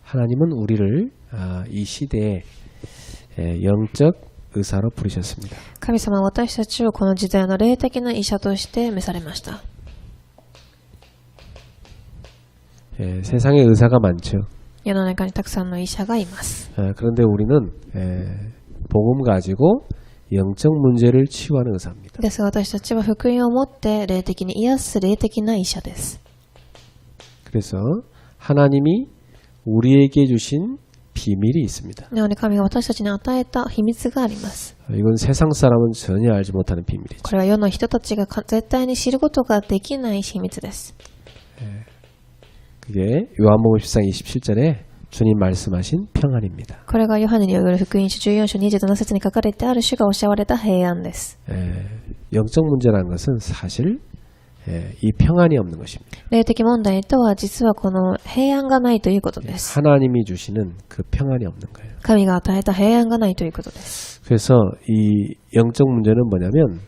하나님은 우리를 이 시대에 영적 의사로 부르셨습니다. 神様は私たちをこの時代の霊的な医者として召されました。 세상에 의사가 많죠. 世の中にたくさんの医者がいます。 그런데 우리는 복음 가지고 영적 문제를 치유하는 의사입니다. ですが私たちは福音を持って霊的に癒す霊的な医者です。 그래서 하나님이 우리에게 주신 비밀이 있습니다. なので神が私たちに与えた秘密があります。 이건 세상 사람은 전혀 알지 못하는 비밀이죠. これは世の人たちが絶対に知ることができない秘密です。 그게 요한복음 14장 27절에 주님 말씀하신 평안입니다. これがヨハネによる福音書14章27節に書かれてある主がおっしゃわれた平安です。 영적 문제라는 것은 사실 이 평안이 없는 것입니다. 霊的問題とは実はこの平安がないということです。 하나님이 주시는 그 평안이 없는 거예요. 神が与えた平安がないということです。 그래서 이 영적 문제는 뭐냐면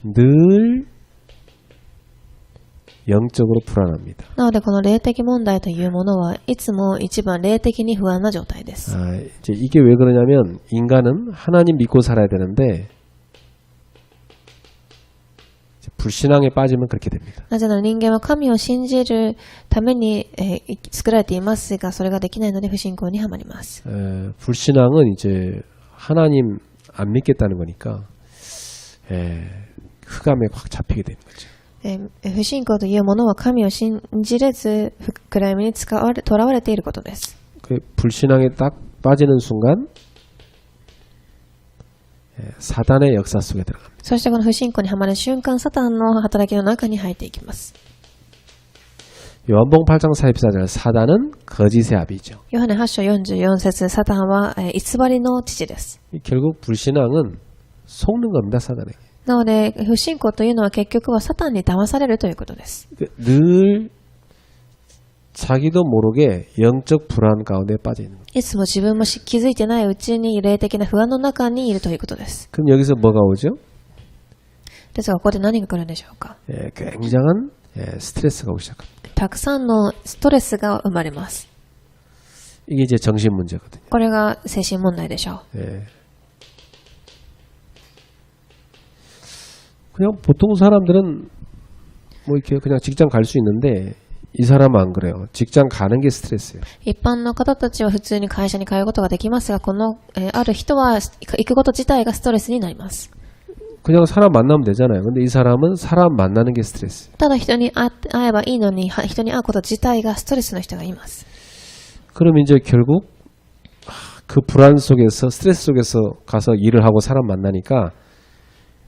늘 영적으로 불안합니다. なのでこの霊的問題というものはいつも一番霊的に不安な状態です。 이제 이게 왜 그러냐면 인간은 하나님 믿고 살아야 되는데 불신앙에 빠지면 그렇게 됩니다. なぜなら人間は神を信じるために、作られていますがそれができないので不信仰にはまります。 불신앙은 이제 하나님 안 믿겠다는 거니까 흑암에 확 잡히게 되는 거죠. 不信仰というものは神を信じれず暗闇にとらわれていることです。 그 불신앙에 딱 빠지는 순간 사단의 역사 속에 들어갑니다. そしてこの不信仰にはまる瞬間サタンの働きの中に入っていきます。 요한복음 8장 44절 사단은 거짓의 아비죠. ヨハネ8章44節サタンは偽りの父です。 결국 불신앙은 속는 겁니다. 사단에게. なので不信仰というのは結局はサタンに騙されるということです。 늘 자기도 모르게 영적 불안 가운데 빠져 있는 거예요. いつも自分も気づいてないうちに霊的な不安の中にいるということです。 그럼 여기서 뭐가 오죠? ですがここで何が来るんでしょうか。 굉장한 스트레스가 오기 시작합니다. たくさんのストレスが生まれます。 이게 이제 정신 문제거든요. これが精神問題でしょう。 그냥 보통 사람들은 뭐 이렇게 그냥 직장 갈 수 있는데 이 사람은 안 그래요. 직장 가는 게 스트레스예요. 一般の方たちは普通に会社に通うことができますが、この、ある人は行くこと自体がストレスになります。 그냥 사람 만나면 되잖아요. 근데 이 사람은 사람 만나는 게 스트레스. ただ人に会えばいいのに、人に会うこと自体がストレスの人がいます。 그럼 이제 결국 그 불안 속에서 스트레스 속에서 가서 일을 하고 사람 만나니까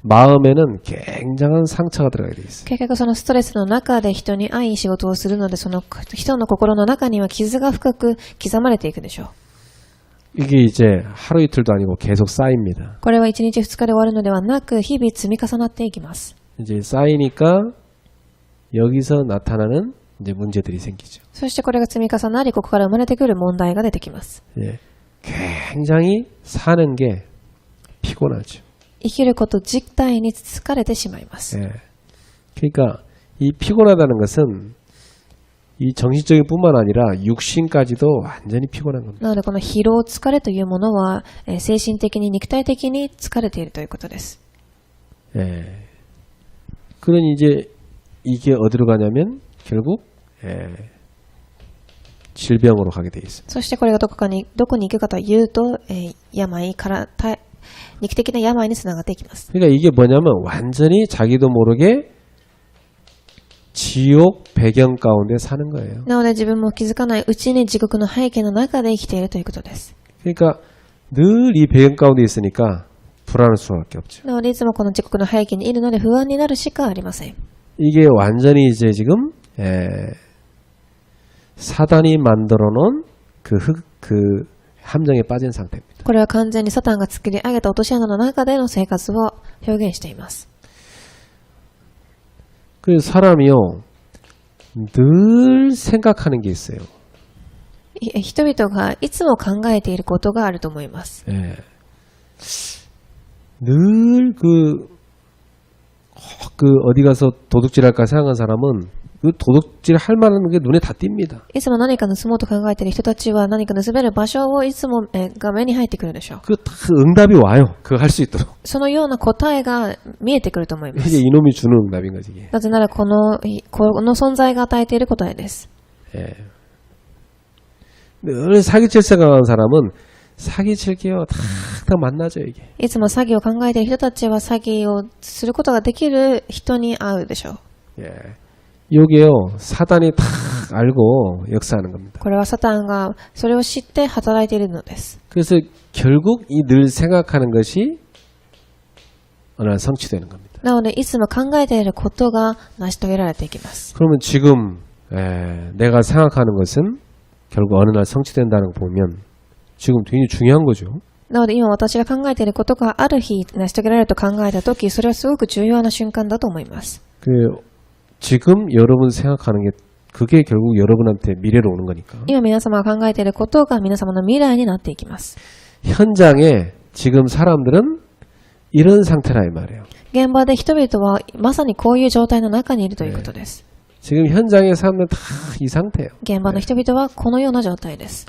마음에는 굉장한 상처가 들어가게 돼 있어요. 結局そのストレスの中で人に会い仕事をするので、その人の心の中には傷が深く刻まれていくでしょう。 이게 이제 하루 이틀도 아니고 계속 쌓입니다. これは1日2日で終わるのではなく、日々積み重なっていきます。 이제 쌓이니까 여기서 나타나는 이제 문제들이 생기죠. そしてこれが積み重なり、ここから生まれてくる問題が出てきます。 굉장히 사는 게 피곤하죠. 生きること実体に疲れてしまいます。 그러니까 이 피곤하다는 것은 이 정신적인 뿐만 아니라 육신까지도 완전히 피곤한 겁니다. なのでこの疲労疲れというものは精神的に肉体的に疲れているということです。 그러니 이제 이게 어디로 가냐면 결국 질병으로 가게 돼 있습니다. そしてこれがどこに行くかというと、病から肉的な病につながっていきます。 그러니까 이게 뭐냐면 완전히 자기도 모르게 지옥 배경 가운데 사는 거예요. なので自分も気づかないうちに地獄の背景の中で生きているということです。 그러니까 늘 이 배경 가운데 있으니까 불안할 수밖에 없죠. なのでいつもこの地獄の背景にいるので不安になるしかありません。 이게 완전히 이제 지금 사단이 만들어 놓은 그 함정에 빠진 상태입니다. これは完全にサタンが作り上げた落とし穴の中での生活を表現しています。 그래서 사람이요 늘 생각하는 게 있어요. 人々がいつも考えていることがあると思います。 늘 그 어디 가서 도둑질할까 생각한 사람은 그 도둑질 할 만한 게 눈에 다 띕니다. いつも何か盗もうと考えている人たちは何か盗める場所をいつも画面に入ってくるでしょう。 그 다 응답이 와요. 그거 할 수 있도록. そのような答えが見えてくると思いま 이게 す。 이놈이 주는 응답인 거지. 이게. なぜならこの存在が与えている答えです。 예. 늘 사기칠 생각하는 사람은 사기칠게요. 다 만나죠 이게. いつも詐欺を考えている人たちは詐欺をすることができる人に会うでしょう。 예. 요게요 사단이 다 알고 역사하는 겁니다. これはサタンがそれを知って働いているのです。 그래서 결국 이 늘 생각하는 것이 어느 날 성취되는 겁니다. なのでいつも考えていることが成し遂げられていきます。 그러면 지금 내가 생각하는 것은 결국 어느 날 성취된다는 거 보면 지금 굉장히 중요한 거죠. なので今私が考えていることがある日成し遂げられると考えたとき、それはすごく重要な瞬間だと思います。 지금 여러분 생각하는 게 그게 결국 여러분한테 미래로 오는 거니까. 今皆様が考えていることが皆様の未来になっていきます。 현장에 지금 사람들은 이런 상태라 이 말이에요. 現場で人々はまさにこういう状態の中にいるということです。 지금 현장의 사람들은 다 이 상태예요. 現場の人々はこのような状態です。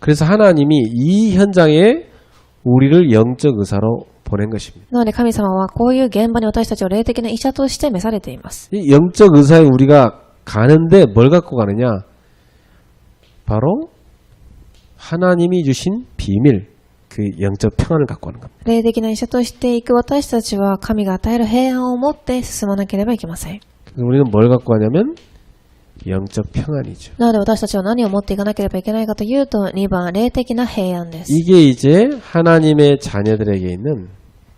그래서 하나님이 이 현장에 우리를 영적 의사로 보낸 것입니다. なので神様はこういう現場に私たちを霊的な医者として召されています。 이 영적 의사에 우리가 가는데 뭘 갖고 가느냐? 바로 하나님이 주신 비밀, 그 영적 평안을 갖고 가는 겁니다. 霊的な医者としていく私たちは神が与える平安を持って進まなければいけません。 그래서 우리는 뭘 갖고 가냐면 영적 평안이죠. なので私たちは何を持っていかなければいけないかというと、2番、霊的な平安です。 이게 이제 하나님의 자녀들에게 있는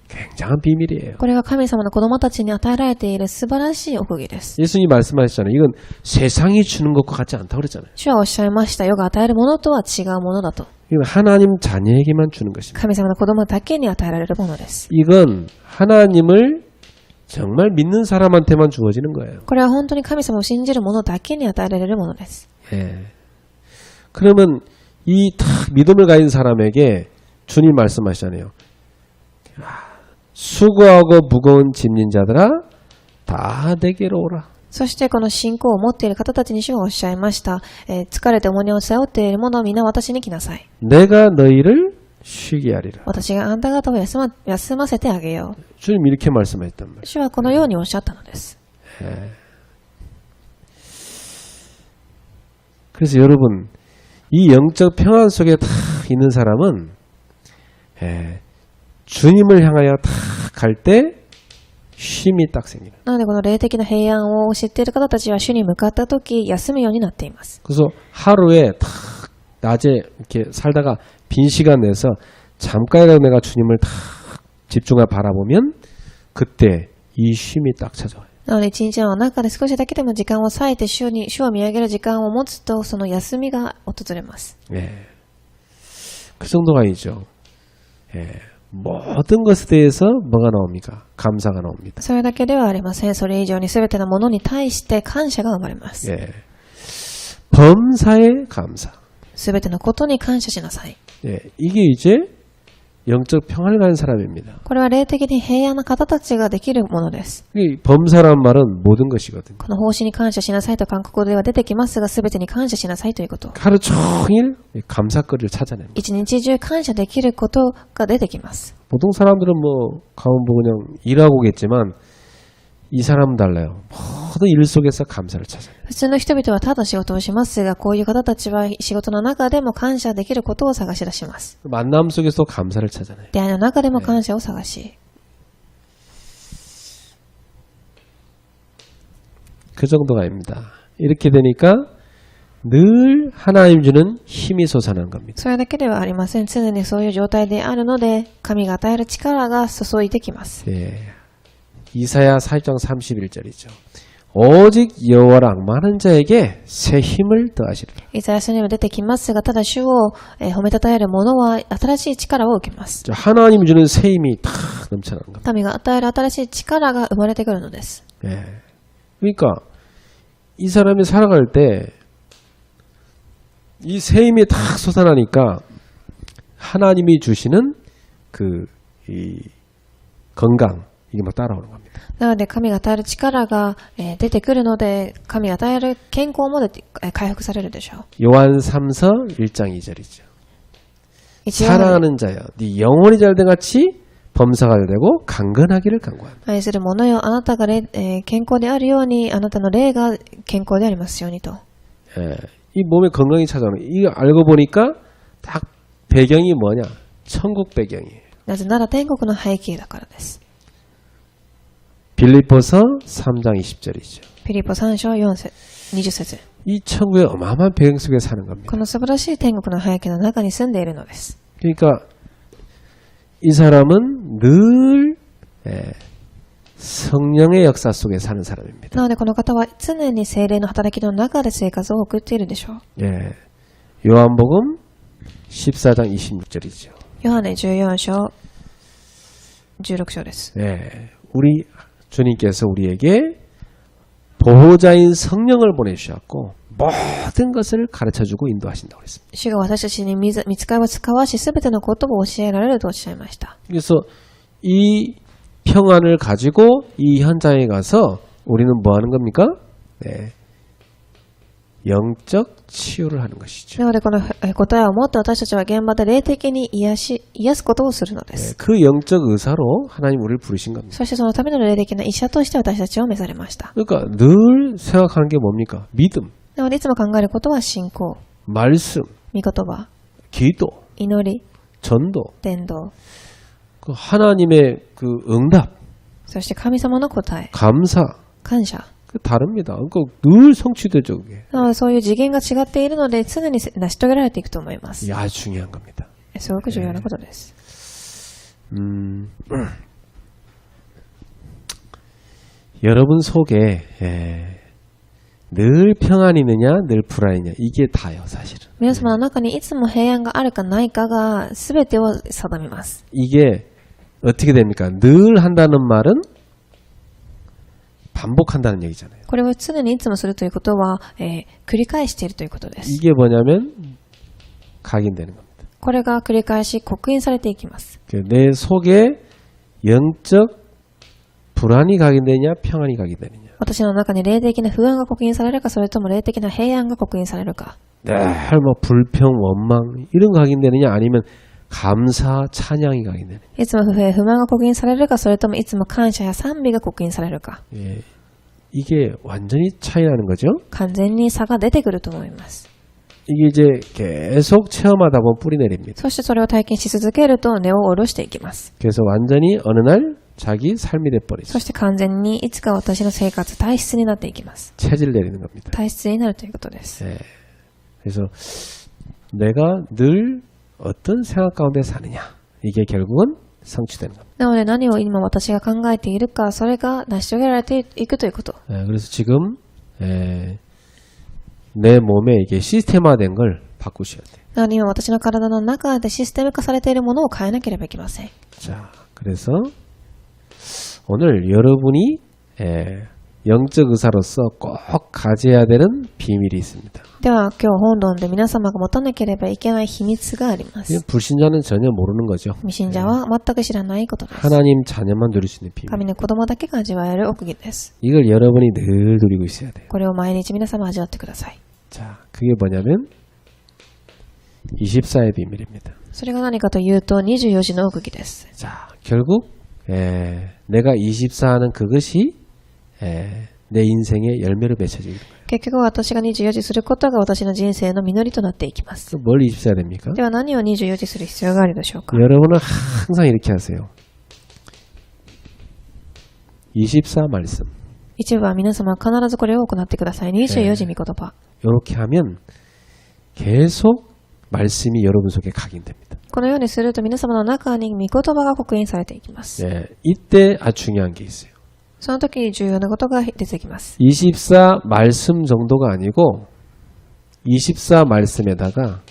굉장한 비밀이에요. これが神様の子供たちに与えられている素晴らしい奥義です。 예수님이 말씀하셨잖아요. 이건 세상이 주는 것과 같지 않다고 그랬잖아요. 主はおっしゃいました。世が与えるものとは違うものだと。 이건 하나님 자녀에게만 주는 것입니다. 神様の子供だけに与えられるものです。 이건 하나님을 정말 믿는 사람한테만 주어지는 거예요. これは本当に神様を信じる者だけに与えられるものです。 예. 그러면 이 딱 믿음을 가진 사람에게 주님 말씀하시잖아요. 수고하고 무거운 짐진 자들아 다 내게로 오라. そしてこの信仰を持っている方たちに主がおっしゃいました。疲れて重荷を背負っている者は皆私に来なさい。 내가 너희를 쉬게 하리라. 私があんた方を休ませてあげよう。 주님 이렇게 말씀하셨단 말이에요. 主はこのようにおっしゃったのです。 그래서 여러분 이 영적 평안 속에 다 있는 사람은 주님을 향하여 다 갈 때 쉼이 딱 생기는. なのでこの霊的な平安を知っている方たちは主に向かった時休むようになっています。 그래서 하루에 딱 낮에 이렇게 살다가 빈 시간 내서 잠깐이라도 내가 주님을 딱 집중하여 바라보면 그때 이 쉼이 딱 찾아와요. なので一日の中で少しだけでも時間を割いて主を見上げる時間を持つとその休みが訪れます。 예. 그 정도가 아니죠. 예. 모든 것에 대해서 뭐가 나옵니까? 감사가 나옵니다. それだけではありません。それ以上に全てのものに対して感謝が生まれます。 예. 범사에 감사. 全てのことに感謝しなさい。 예. 이게 이제 영적 평안을 가진 사람입니다. これは霊的に平安な方たちができるものです。 이 범사란 말은 모든 것이거든요. この奉仕に感謝しなさいと韓国語では出てきますが、全てに感謝しなさいということ。 하루 종일 감사거리를 찾아냅니다. 一日中感謝できることが出てきます。 보통 사람들은 뭐 가면 뭐 그냥 일하고겠지만 이 사람은 달라요. 모든 일 속에서 감사를 찾아요. 普通の人々はただ仕事をしますが、こういう方たちは仕事の中でも感謝できることを探し出します。 만남 속에서 감사를 찾아내요. 出会いの中でも感謝を探し。 그 정도가 아닙니다. 이렇게 되니까 늘 하나님 주는 힘이 솟아나는 겁니다. それだけではありません。常にそういう状態であるので、神が与える力が注いできます。 예. 이사야 4장 31절이죠. 오직 여호와를 앙망하는 자에게 새 힘을 더하시리라. イザヤ書にも出てきますが、ただ主を褒めたたえる者は新しい力を受けます。 하나님이 주는 새 힘이 다 넘쳐나는 겁니다. 神が与える新しい力が生まれてくるのです。 예. 그러니까 이 사람이 살아갈 때 이 새 힘이 딱 솟아나니까 하나님이 주시는 이 건강, 이게 막 따라오는 겁니다. なので神が与える力が、出てくるので、神が与える健康も回復されるでしょう。 요한 3서 1장 2절이죠. 一応 사랑하는 자여, 네 영혼이 잘된 같이 범사가 되고 강건하기를 간구한다. 愛する者よ、あなたが健康であるように、あなたの霊が健康でありますようにと。 예, 이 몸의 건강이 찾아오는 거. 이거 알고 보니까 딱 배경이 뭐냐? 천국 배경이에요. なぜなら天国の背景だからです。 빌립보서 3장 20절이죠. ピリポ3章4節20節 이 천국의 어마어마한 배경 속에 사는 겁니다. この素晴らしい天国の背景の中に住んでいるのです。 그러니까 이 사람은 늘 성령의 역사 속에 사는 사람입니다. なのでこの方は常に聖霊の働きの中で生活を送っているでしょう。 예, 요한복음 14장 26절이죠. ヨハネ14章16章です。 예, 우리 주님께서 우리에게 보호자인 성령을 보내주셨고 모든 것을 가르쳐주고 인도하신다고 그랬습니다. 主が私たちに御使いを使わし、すべてのことを教えられるとおっしゃいました。 그래서 이 평안을 가지고 이 현장에 가서 우리는 뭐 하는 겁니까? 네, 영적 치유를 하는 것이죠. なのでこの答えを持って私たちは現場で霊的に癒すことをするので 네, す。 그 영적 의사로 하나님 우리를 부르신 겁니다. そしてそのための霊的な医者として私たちを召されました。 그러니까 늘 생각하는 게 뭡니까? 믿음, なのでいつも考えることは信仰、 말씀, 御言葉、 기도, 祈り、 전도, 伝道、 그 하나님의 그 응답, そして神様の答え、 감사, 感謝。 그 다릅니다. 그러니까 늘 성취되죠, 그게. なのでそういう次元が違っているので常に成し遂げられていくと思います。 이게 아주 중요한 겁니다. すごく重要なことです。 여러분 속에 늘 평안이느냐, 늘 불안이냐, 이게 다요, 사실은. 皆様の中にいつも平安があるかないかが全てを定めます。 이게 어떻게 됩니까? 늘 한다는 말은 반복한다는 얘기잖아요. これを常にいつもするということは、繰り返しているということです。 이게 뭐냐면 각인되는 겁니다. これが繰り返し刻印されていきます。 내 속에 영적 불안이 각인되냐, 평안이 각인되느냐. 私の中に霊的な不安が刻印されるか、それとも霊的な平安が刻印されるか。 늘 뭐 불평, 원망 이런 거 각인되느냐, 아니면 감사, 찬양이 각인되느냐. いつも不平不満が刻印されるか、それともいつも感謝や賛美が刻印されるか。 예, 이게 완전히 차이 나는 거죠. 完全に差が出てくると思います。 이게 이제 계속 체험하다 보면 뿌리 내립니다. そしてそれを体験し続けると根を下ろしていきます。 그래서 완전히 어느 날 자기 삶이 돼버리죠. そして完全にいつか私の生活体質になっていきます。 체질 내리는 겁니다. 体質になるということです。 예, 그래서 내가 늘 어떤 생각 가운데 사느냐, 이게 결국은 성취되는 겁니다. なので何を今私が考えているか、それが成し遂げられていくということ。 예, 그래서 지금 내 몸에 이게 시스템화된 걸 바꾸셔야 돼요. なので今私の体の中でシステム化されているものを変えなければいけません。 자, 그래서 오늘 여러분이 영적 의사로서 꼭 가져야 되는 비밀이 있습니다. では今日本論で皆様が持たなければいけない秘密がありま 이건 す。 불신자는 전혀 모르는 거죠. 未信者は全く知らないことです。 하나님 자녀만 누릴 수 있는 비밀. 神の子供だけが味わえる奥義です。 이걸 여러분이 늘 누리고 있어야 돼요. これを毎日皆様味わってください。 자, 그게 뭐냐면 24의 비밀입니다. それが何かというと24時の奥義です。 자, 결국 내가 24하는 그것이 내 인생의 열매로 맺혀지는 거예요. 結局私が24時することが私の人生の実りとなっていきます。 뭘 24해야 됩니까? では何を24時する必要があるでしょうか。 여러분은 항상 이렇게 하세요. 24 말씀. 一部は皆様必ずこれを行ってください。24時御言葉。 이렇게 하면 계속 말씀이 여러분 속에 각인됩니다. このようにすると皆様の中に御言葉が刻印されていきます。 이때 아주 중요한 게 있어요. その時に重要なことが出てきます。 24 말씀 정도가 아니고 24 말씀에다가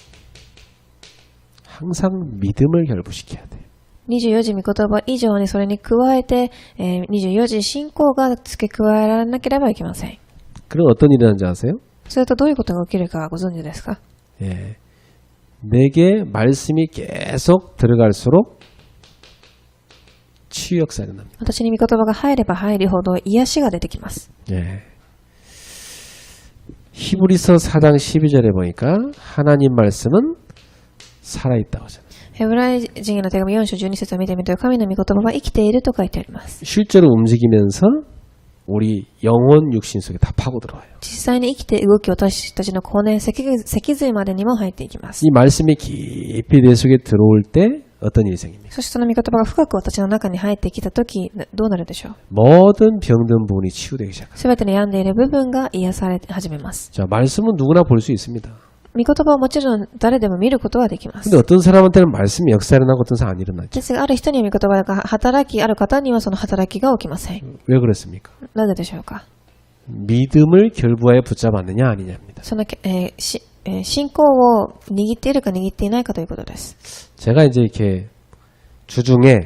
항상 믿음을 결부시켜야 돼요. 24時御言葉以上にそれに加えて、24時信仰が付け加えられなければいけません。 그럼 어떤 일이 나는지 아세요? それとどういうことが起きるかご存知ですか？ 내게 말씀이 계속 들어갈수록 치유 역사가 일어납니다. 私に御言葉が入れば入るほど癒しが出てきます。 예. 히브리서 4장 12절에 보니까 하나님 말씀은 살아있다고 하잖아요. ヘブライ人への手紙4章12節を見てみると、神の御言葉は生きていると書いてあります。 실제로 움직이면서 우리 영혼 육신 속에 다 파고 들어와요. 実際に生きて動き私たちの後年脊髄までにも入っていきます。 이 말씀이 깊이 내 속에 들어올 때 어떤 일이 생깁니까? そしてその御言葉が深く私の中に入ってきたとき、どうなるでしょう。 모든 병든 부분이 치유되기 시작합니다. すべての病んでいる部分が癒され始めます。 자, 말씀은 누구나 볼 수 있습니다. 御言葉はもちろん誰でも見ることはできます。 근데 어떤 사람한테는 말씀이 역사 일어나고 어떤 사람 안 일어나죠. ですが、ある人には御言葉が働き、ある方にはその働きが起きません。 왜 그렇습니까? なぜでしょうか。 믿음을 결부하여 붙잡았느냐 아니냐입니다. その、信仰を握っているか握っていないかということです。 제가 이제 이렇게 주중에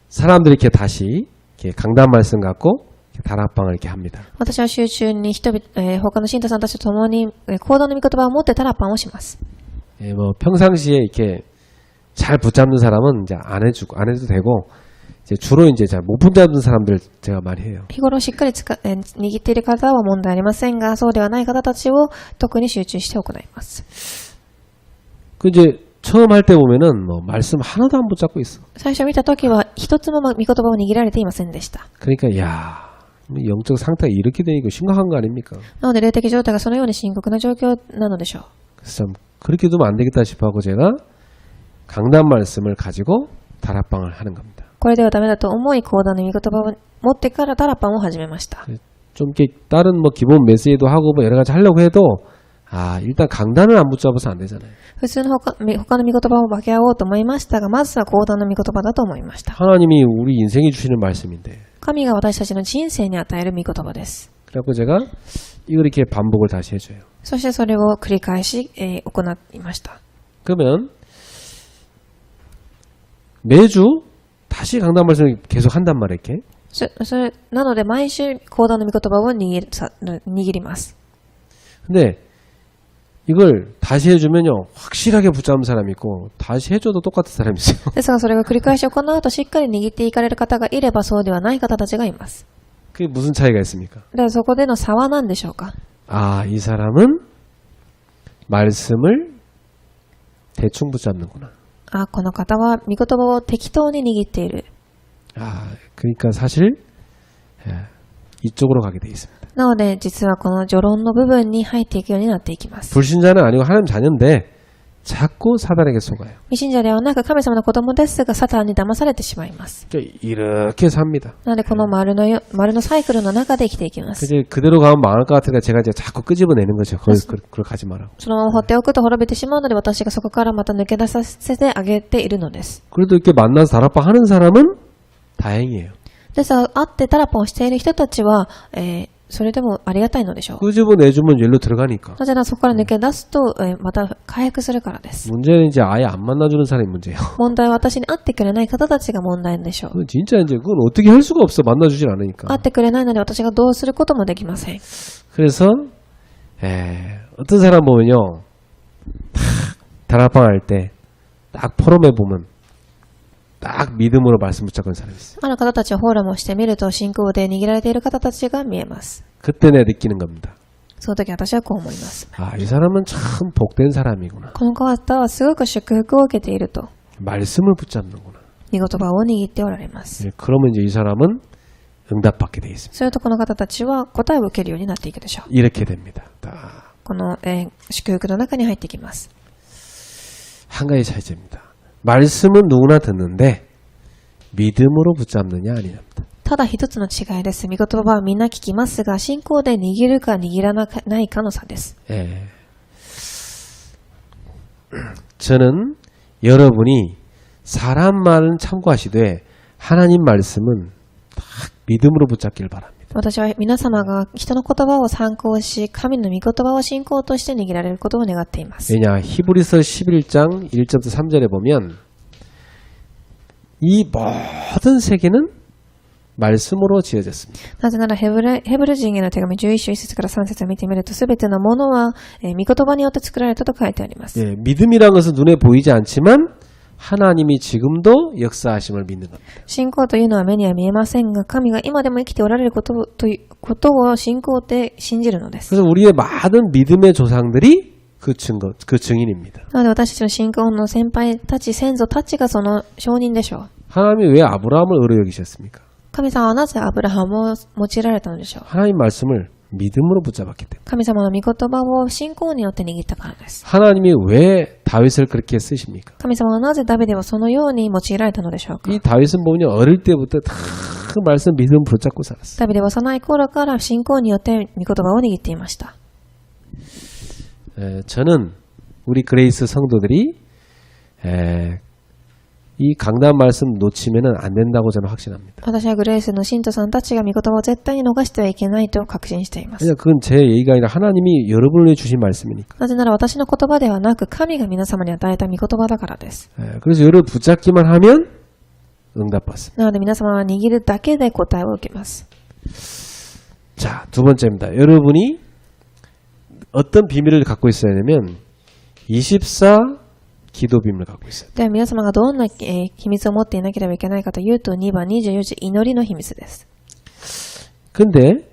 사람들이 이렇게 다시 이렇게 강단 말씀 갖고 다락방을 이렇게 합니다. 私は週中に人々、他の信徒さんたちと共に、行動の御言葉を持ってタラパンをします。 예, 뭐 평상시에 이렇게 잘 붙잡는 사람은 이제 안 해도 되고 이제 주로 이제 잘 못 붙잡는 사람들 제가 말해요. 日頃しっかり握っている方は問題ありませんが、そうではない方たちを特に集中して行います。 그 이제 처음 할 때 보면은 뭐 말씀 하나도 안 붙잡고 있어. 最初見たときは一つも御言葉を握られていませんでした。 그러니까 야, 영적 상태가 이렇게 되니까 심각한 거 아닙니까? なので霊的状態がそのように深刻な状況なのでしょう。 그래서 참 그렇게 두면 안 되겠다 싶어하고 제가 강단 말씀을 가지고 다락방을 하는 겁니다. これではダメだと思い、講談の御言葉を持ってからタラパンを始めました。 좀 이렇게 다른 뭐 기본 메시지도 하고 뭐 여러 가지 하려고 해도 일단 강단을 안 붙잡아서 안 되잖아요. 普通の他の御言葉を分け合おうと思いましたが、まずは講談の御言葉だと思いました。 하나님이 우리 인생에 주시는 말씀인데. 神が私たちの人生に与える御言葉です。 그래갖고 제가 이걸 이렇게 반복을 다시 해줘요. そしてそれを繰り返し、行いました。 그러면 매주 다시 강단 말씀을 계속 한단 말이에요. 이렇게. なので毎週講談の御言葉を握ります。 근데 이걸 다시 해주면요 확실하게 붙잡은 사람이 있고 다시 해줘도 똑같은 사람이 있어요. ですがそれが繰り返し行うとしっかり握っていかれる方がいればそうではない方たちがいます。 그게 무슨 차이가 있습니까? ではそこでの差は何でしょうか。 이 사람은 말씀을 대충 붙잡는구나. この方は御言葉を適当に握っている。 그러니까 사실 이쪽으로 가게 돼 있습니다. なので実はこの序論の部分に入っていくようになっていきます。 불신자는 아니고 하나님 자녀인데 자꾸 사단에게 속아요. 未信者ではなく神様の子供ですがサタンに騙されてしまいます。 그러니까 이렇게 삽니다. なのでこの丸のサイクルの中で生きていきます。 이제 그대로 가면 망할 것 같으니까 제가 이제 자꾸 끄집어내는 거죠. 그걸 가지 마라고. そのまま放っておくと滅びてしまうので私がそこからまた抜け出させてあげているのです。 그래도 이렇게 만나서 다락방 하는 사람은 다행이에요. ですが会ってタラポンをしている人たちは、それでもありがたいのでしょう。 끄집어내주면 일로 들어가니까. なぜならそこから抜け出すと、また回復するからです。 문제는 이제 아예 안 만나주는 사람이 문제예요. 問題は私に会ってくれない方たちが問題でしょう。 진짜 이제 그건 어떻게 할 수가 없어. 만나주질 않으니까. 会ってくれないので私がどうすることもできません。 그래서 어떤 사람 보면요. 딱 다락방 할 때 딱 포럼에 보면 딱 믿음으로 말씀 붙잡은 사람이 있어요. ある方たちをフォーラムをしてみると信仰で握られている方たちが見えます。 그때 내가 느끼는 겁니다. その時私はこう思います。 이 사람은 참 복된 사람이구나. この方はすごく祝福を受けていると。 말씀을 붙잡는구나. 御言葉を握っておられます。 그러면 이제 이 사람은 응답받게 돼 있습니다. それとこの方たちは答えを受けるようになっていくでしょう。 이렇게 됩니다. この、祝福の中に入ってきます。 한 가지 차이점입니다. 말씀은 누구나 듣는데 믿음으로 붙잡느냐 아니냐입니다. ただ一つの違いです。御言葉はみんな聞きますが、信仰で握るか握らないかの差です。 저는 여러분이 사람 말은 참고하시되 하나님 말씀은 딱 믿음으로 붙잡기를 바랍니다. 私は皆様が人の言葉を参考し、神の御言葉を信仰として握られることを願っています。 왜냐 히브리서 11장 1절부터 3절에 보면 이 모든 세계는 말씀으로 지어졌습니다. なぜならヘブル人への手紙11章1節から3節を見てみると、すべてのものは御言葉によって作られたと書いてあります。 믿음이란 것은 눈에 보이지 않지만 하나님이 지금도 역사하심을 믿는 겁니다. 信仰というのは目には見えませんが、神が今でも生きておられるということを信仰で信じるのです。 그래서 우리의 많은 믿음의 조상들이 그 증거, 그 증인입니다. なので私たちの信仰の先輩たち、先祖たちがその証人でしょう。 하나님이 왜 아브라함을 의로 여기셨습니까? 神様はなぜアブラハムを用いられたのでしょう。 하나님 말씀을 믿음으로 붙잡았기 때문에. 神様の御言葉を信仰によって握ったからです。 하나님이 왜 다윗을 그렇게 쓰십니까? 神様はなぜダビデをそのように用いられたのでしょうか。 이 다윗은 보면요, 어릴 때부터 다 그 말씀 믿음 붙잡고 살았어요. ダビデは幼い頃から信仰によって御言葉を握っていました。 저는 우리 그레이스 성도들이 이 강단 말씀 놓치면은 안 된다고 저는 확신합니다. 私はグレースの信徒さんたちが御言葉を絶対に逃してはいけないと確信しています。 그냥 그건 제 얘기가 아니라 하나님이 여러분을 위해 주신 말씀이니까. なぜなら私の言葉ではなく神が皆様に与えた御言葉だからです。 그래서 여러분 붙잡기만 하면 응답받습니다. なので皆様は握るだけで答えを受けます。 자, 두 번째입니다. 여러분이 어떤 비밀을 갖고 있어야 되냐면 24 기도 비밀을 갖고 있어요. では皆様がどんな、秘密を持っていなければいけないかというと2番24時祈りの秘密です。 근데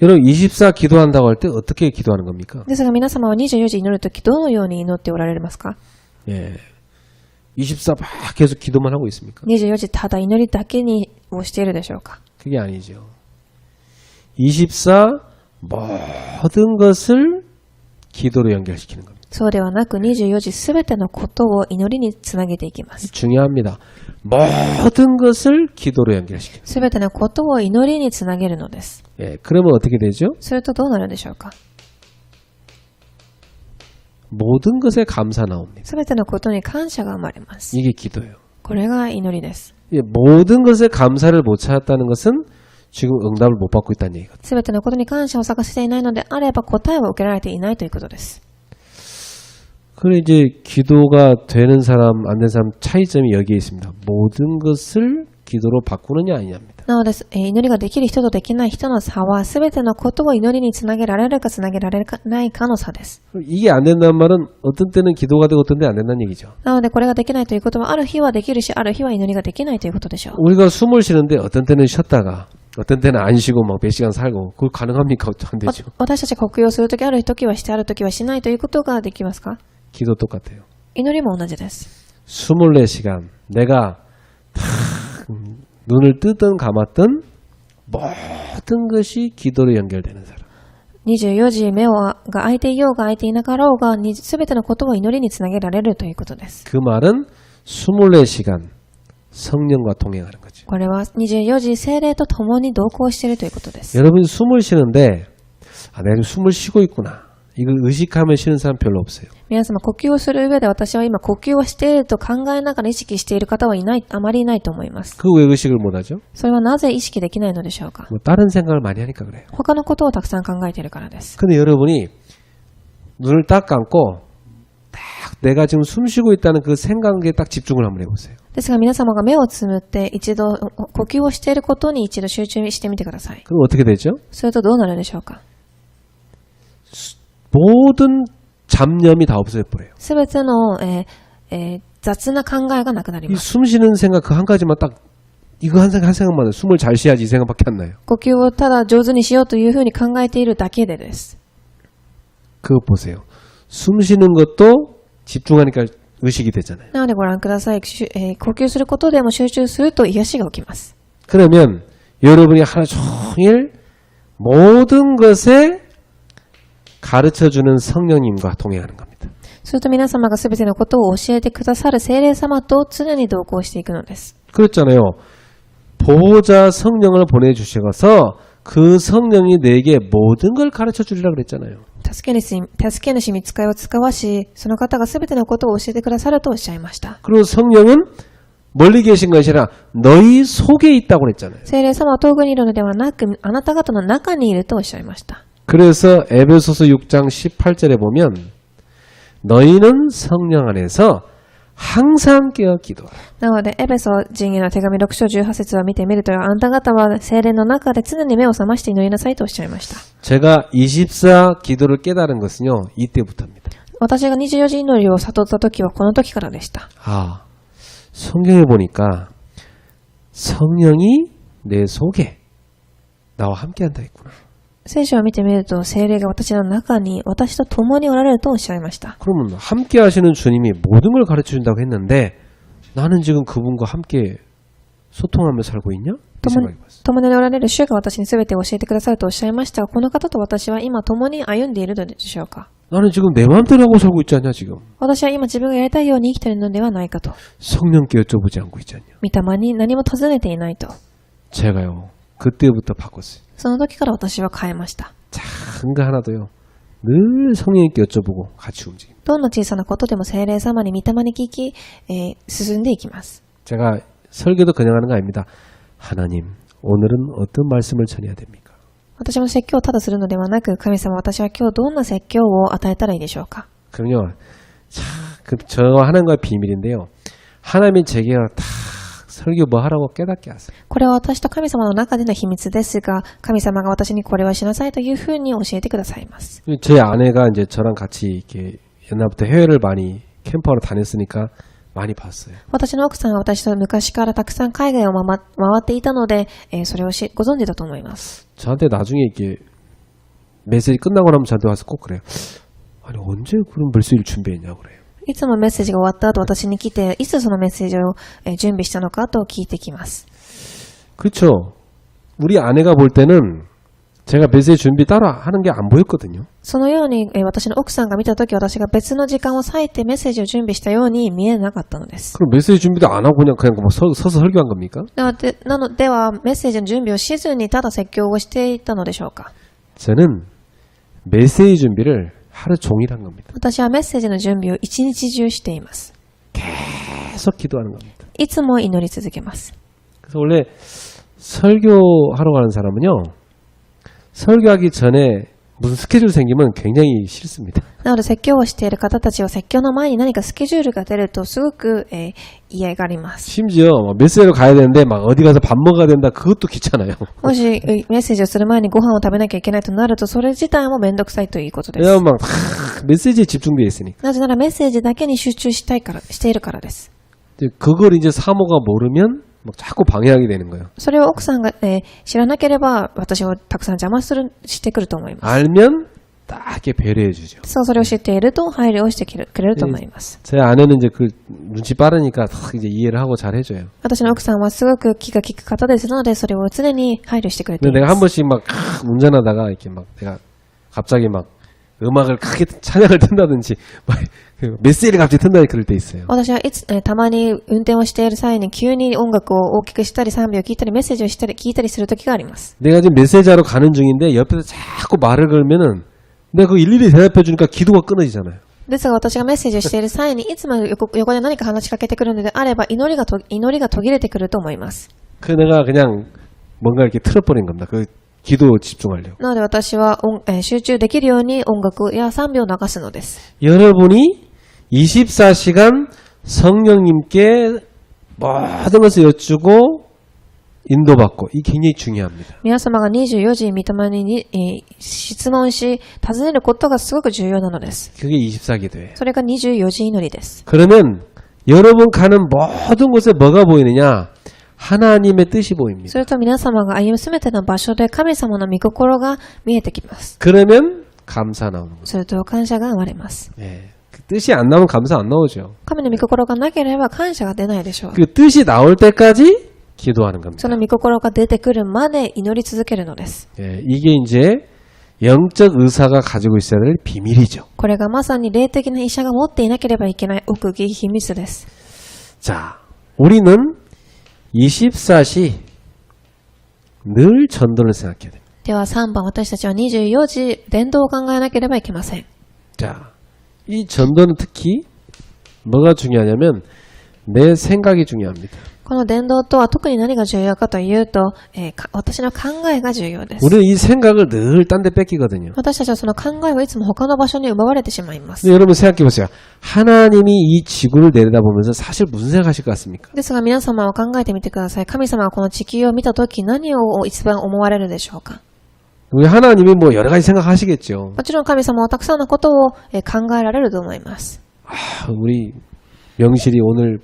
여러분 24 기도한다고 할 때 어떻게 기도하는 겁니까? ですが皆様は24時祈るときどのように祈っておられますか？ 예. 24 막 계속 기도만 하고 있습니까? 24時ただ祈りだけにをしているでしょうか？ 그게 아니죠. 24 모든 것을 기도로 연결시키는 겁니다. そうではなく24時すべてのことを祈りにつなげていきます。 중요합니다. 모든 것을 기도로 연결시키는. すべてのことを祈りにつなげるのです。 예, 그러면 어떻게 되죠? するとどうなるでしょうか？ 모든 것에 감사 나옵니다. すべてのことに感謝が生まれます。 이게 기도예요. これが祈りです。 예, 모든 것에 감사를 못 찾았다는 것은 지금 응답을 못 받고 있다는 얘기거든요. すべてのことに感謝を探していないのであれば答えを受けられていないということです。 그래 이제 기도가 되는 사람 안 되는 사람 차이점이 여기에 있습니다. 모든 것을 기도로 바꾸느냐 아니냐입니다. なので、祈りができる人とできない人の差はすべてのことを祈りにつなげられるかつなげられないかの差です。 이게 안 된다는 말은 어떤 때는 기도가 되고 어떤 때는 안 된다는 얘기죠. なのでこれができないということはある日はできるしある日は祈りができないということでしょう。 우리가 숨을 쉬는데 어떤 때는 쉬었다가 어떤 때는 안 쉬고 막 몇 시간 살고 그거 가능합니까? 안 되죠. 私たちが呼吸をするときある時はしてある時はしないということができますか？ 기도 똑같아요. 祈りも同じです。 24시간 내가 다 눈을 뜨든 감았든 모든 것이 기도로 연결되는 사람. 24時目が開いていようが開いていなかろうがすべてのことを祈りにつなげられるということです。 그 말은 24시간 성령과 동행하는 거죠. これは24時聖霊と共に同行しているということです。 여러분 숨을 쉬는데 내가 지금 숨을 쉬고 있구나. 이걸 의식하면 쉬는 사람 별로 없어요. 皆様呼吸をする上で私は今呼吸をしていると考えながら意識している方はいない、あまりいないと思います。 그 왜 의식을 못하죠? それはなぜ意識できないのでしょうか？ 뭐 다른 생각을 많이 하니까 그래요. 他のことをたくさん考えているからです。 근데 여러분이 눈을 딱 감고 딱 내가 지금 숨 쉬고 있다는 그 생각에 딱 집중을 한번 해보세요. ですが皆様が目をつむって一度呼吸をしていることに一度集中してみてください。 그럼 어떻게 되죠? それとどうなるでしょうか？ 모든 잡념이 다 없어져 버려요. すべての、雑な考えがなくなり 이 ます。 숨 쉬는 생각 그 한 가지만 딱 이거 한 생각만 해요. 숨을 잘 쉬어야지 이 생각밖에 안 나요. 呼吸をただ上手にしようというふうに考えているだけでです。 그거 보세요. 숨 쉬는 것도 집중하니까 의식이 되잖아요. なのでご覧ください。呼吸することでも集中すると癒しが起きます。 그러면 여러분이 하루 종일 모든 것에 가르쳐주는 성령님과 동행하는 겁니다. すると皆様がすべてのことを教えてくださる聖霊様と常に同行していくのです。 그렇잖아요. 보호자 성령을 보내주셔서 그 성령이 내게 모든 걸 가르쳐 주리라 그랬잖아요. 助け主御使いを使わし、その方がすべてのことを教えてくださるとおっしゃいました。 그리고 성령은 멀리 계신 것이 아니라 너희 속에 있다고 그랬잖아요. 聖霊様は遠くにいるのではなく、あなた方の中にいるとおっしゃいました。 그래서 에베소서 6장 18절에 보면 너희는 성령 안에서 항상 깨어 기도하라. なので、エベソ人への手紙6章18節を見てみると、あなた方は聖霊の中で常に目を覚まして祈りなさいとおっしゃいました。 제가 24 기도를 깨달은 것은요. 이때부터입니다. 私が24時祈りを悟った時はこの時からでした。 아, 성경에 보니까 성령이 내 속에 나와 함께 한다 했구나. 聖書を見てみると、聖霊が私の中に、私と共におられるとおっしゃいました。 그러면 함께 하시는 주님이 모든 걸 가르쳐 준다고 했는데 나는 지금 그분과 함께 소통하며 살고 있냐? 이 생각이 봤어요. 共におられる主が私に全て教えてくださるとおっしゃいましたが、この方と私は今共に歩んでいるのでしょうか。 나는 지금 내 마음대로 하고 살고 있지 않냐 지금. 私は今自分がやりたいように生きているのではないかと。 성령께 여쭤보지 않고 있지 않냐. 御霊に何も尋ねていないと。 제가요 그때부터 바꿨어요. その時から私は変えました。 작은 거 하나도요 늘 성령님께 여쭤보고 같이 움직입니다. どんな小さなことでも聖霊様に御霊に聞き、進んでいきます。 제가 설교도 그냥 하는 거 아닙니다. 하나님 오늘은 어떤 말씀을 전해야 됩니까? 私も説教をただするのではなく、神様、私は今日どんな説教を与えたらいいでしょうか。 그럼요. 저 하나님과의 비밀인데요. 하나님이 제게 다 설교 뭐 하라고 깨닫게 하세요. これは私と神様の中での秘密ですが、神様が私にこれはしなさいというふうに教えてくださいます。 제 아내가 이제 저랑 같이 이렇게 옛날부터 해외를 많이 캠퍼로 다녔으니까 많이 봤어요. 私の奥さんは私と昔からたくさん海外を回っていたので、それをご存知だと思います。 저한테 나중에 이렇게 메시지 끝나고 나면 저한테 와서 꼭 그래요. 아니 언제 그런 메시지를 준비했냐고 그래요. いつもメッセージが終わった後、私に来て、いつそのメッセージを準備したのかと聞いてきます。 그렇죠. 우리 아내가 볼 때는 제가 메시지 준비 따로 하는 게 안 보였거든요. そのように、私の奥さんが見たとき、私が別の時間を割いてメッセージを準備したように見えなかったのです。 그럼 메시지 준비도 안 하고 그냥 뭐 서서 설교한 겁니까? なのでは、メッセージの準備をしずにただ説教をしていたのでしょうか。 저는 메시지 준비를 하루 종일 한 겁니다. 私はメッセージの準備を一日中しています。 계속 기도하는 겁니다. いつも祈り続けます。 그래서 원래 설교하러 가는 사람은요. 설교하기 전에 무슨 스케줄 생기면 굉장히 싫습니다. なので説教をしている方たちは説教の前に何かスケジュールが出るとすごく、嫌がります。 심지어 메시지로 가야 되는데 막 어디 가서 밥 먹어야 된다 그것도 귀찮아요. もしメッセージをする前にご飯を食べなきゃいけないとなるとそれ自体もめんどくさいということです。 왜냐면 막 메시지에 집중되어 있으니까. なぜならメッセージだけに集中しているからです。 그걸 이제 사모가 모르면 막 자꾸 방해하게 되는 거예요. それを奥さんが、知らなければ私をたくさん邪魔してくると思います。 알면 딱 이렇게 배려해 주죠. それを知っていると配慮をしてくれると思います。 제 아내는 이제 그 눈치 빠르니까 딱 이제 이해를 하고 잘 해줘요. 私の奥さんはすごく気が利く方ですので、それを常に配慮してくれてい 근데 ま 내가 す。 한 번씩 막 운전하다가 이렇게 막 내가 갑자기 막 음악을 크게 찬양을 튼다든지 막 메시지를 갑자기 튼다 그럴 때 있어요. 私はいつ、たまに運転をしている際に急に音楽を大きくしたり賛美を聞いたりメッセージをしたり聞いたりする時があります。 내가 지금 메시지하러 가는 중인데 옆에서 자꾸 말을 걸면은 내가 그 일일이 대답해 주니까 기도가 끊어지잖아요. ですが私がメッセージをしている際にいつも横で何か話しかけてくるのであれば祈りが途切れてくると思います。 그 내가 그냥 뭔가 이렇게 틀어버린 겁니다. 그 기도 집중하려고. なので私は集中できるように音楽や賛美を流すのです。 여러분이 24시간 성령님께 모든 것을 여쭈고 인도받고 이 굉장히 중요합니다. 皆様が24時御霊に、質問し尋ねることがすごく重要なのです。 그게 24기도예요. それが24時祈りです。 그러면 여러분 가는 모든 곳에 뭐가 보이느냐? 하나님의 뜻이 そ 보입니다. れと皆様が歩むすべての場所で神様の御心が見えてきます。 그러면 감사 나오는 거죠. すると感謝が生まれます。 예. 그 뜻이 안 나오면 감사 안 나오죠. 神の御心がなければ感謝が出ないでしょう。 그 뜻이 나올 때까지 기도하는 겁니다. その御心が出てくるまで祈り続けるのです。 예. 이게 이제 영적 의사가 가지고 있어야 될 비밀이죠. これがまさに霊的な医者が持っていなければいけない奥義秘密です。 자, 우리는 24시 늘 전도를 생각해야 됩니다. では3番、私たちは24時伝道を考えなければいけません。 자, 이 전도는 특히 뭐가 중요하냐면 내 생각이 중요합니다. この伝道とは特に何が重要かというと、私の考えが重要です。 우리는 이 생각을 늘 딴 데 뺏기거든요. 私たちはその考えをいつも他の場所に奪われてしまいます。 근데 여러분 생각해 보세요. 하나님이 이 지구를 내려다보면서 사실 무슨 생각하실 것 같습니까? ですが皆様は考えてみてください。神様はこの地球を見たとき何を一番思われるでしょうか。 우리 하나님이 뭐 여러 가지 생각하시겠죠. もちろん神様はたくさんのことを考えられると思います。 우리 명실이 오늘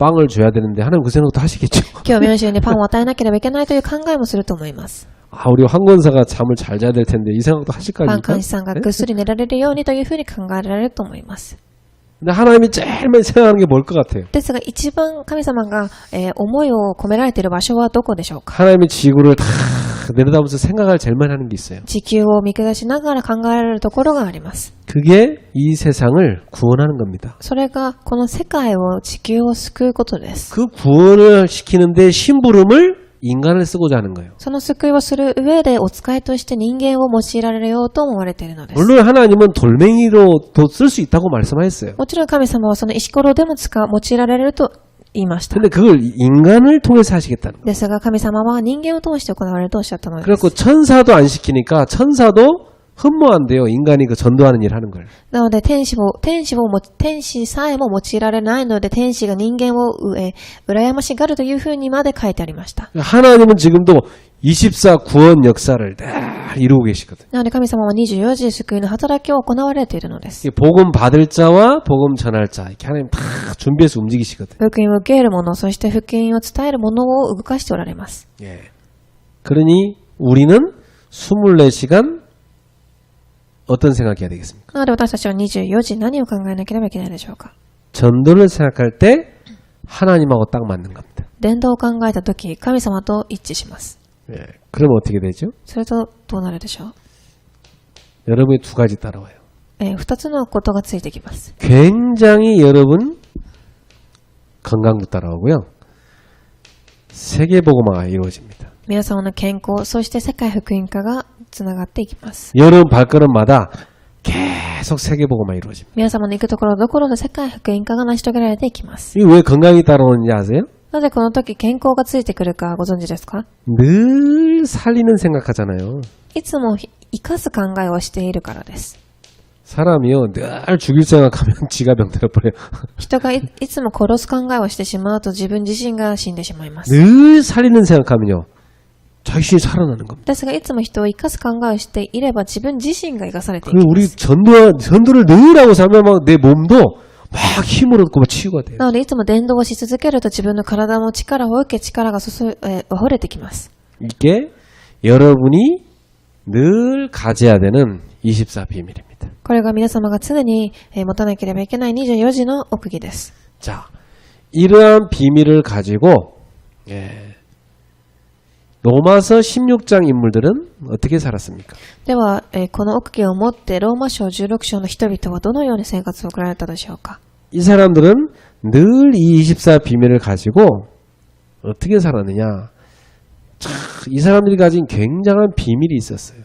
빵을 줘야 되는데 하나님 그 생각도 하시겠죠. 今日、民衆にパンを与えなければいけないという考えもすると思います。 아, 우리 황건사가 잠을 잘 자야 될 텐데 이 생각도 하실 거 パン 아닙니까? 監視さんがぐっすり寝られるようにというふうに考えられると思います。 근데 하나님이 제일 많이 생각하는 게 뭘 것 같아요? ですが、一番神様が、思いを込められている場所はどこでしょうか。 하나님이 지구를 다 내려다보면서 생각을 제일 많이 하는 게 있어요. 地球を見下しながら考えられるところがあります。 그게 이 세상을 구원하는 겁니다. それが、この世界を、地球を救うことです。 그 구원을 시키는데 심부름을 인간을 쓰고자 하는 거예요. その救いをする上で、お使いとして人間を用いられようと思われているのです。 물론 하나님은 돌멩이로도 쓸 수 있다고 말씀하셨어요. もちろん神様はその石ころでも用いられると言いました。 근데 그걸 인간을 통해서 하시겠다는 거예요. ですが神様は人間を通して行われるとおっしゃったのです。 그래갖고 천사도 안 시키니까 천사도 흠모한대요. 인간이 그 전도하는 일 하는 걸. なので天使さえも用いられないので天使が人間を羨ましがるというふうにまで書いてありました。 하나님은 지금도 24 구원 역사를 다 이루고 계시거든요. なので神様は24時救いの働きを行われているのです。 이게 복음 받을 자와 복음 전할 자 이렇게 하나님 다 준비해서 움직이시거든요. 福音を受ける者、そして福音を伝える者を動かしておられます。 예. 그러니 우리는 24시간 어떤 생각해야 되겠습니까? なので私たちは24時何を考えなければいけないでしょうか。 전도를 생각할 때 하나님하고 딱 맞는 겁니다. 伝道を考えたとき、神様と一致します。 예. 그럼 어떻게 되죠? それとどうなるでしょう。 여러분이 두 가지 따라와요. 2つのことがついてきます。 굉장히 여러분 건강도 따라오고요. 세계복음화가 이루어집니다. 皆様の健康、そして世界福音化がつながっていきます。 여러분 발걸음마다 계속 세계복음화가 이루어집니다. 皆様の行くところどころで世界福音化が成し遂げられていきます。 이게 왜 건강이 따라오는지 아세요? なぜこの時健康がついてくるかご存知ですか？ 늘 살리는 생각하잖아요. いつも生かす考えをしているからです。 사람이요 늘 죽일 생각하면 지가 병들어 버려요. 人がいつも殺す考えをしてしまうと自分自身が死んでしまいます。 늘 살리는 생각하면요 자신이 살아나는 겁니다. ですがいつも人を生かす考えをしていれば自分自身が生かされていき 그 ま 우리 す。 전도를 늘 하고 살면 막 내 몸도 막 힘을 얻고 막 치유가 돼요. なのでいつも伝道をし続けると自分の体も力を受け力が溢れてきます。 이게 여러분이 늘 가져야 되는 24 비밀입니다. これが皆様が常に持たなければいけない24時の奥義です。 자, 이러한 비밀을 가지고 로마서 16장 인물들은 어떻게 살았습니까? では、この奥義を持ってローマ書16章の人々はどのように生活を送られたでしょうか？ 이 사람들은 늘 이 24 비밀을 가지고 어떻게 살았느냐? 참, 이 사람들이 가진 굉장한 비밀이 있었어요.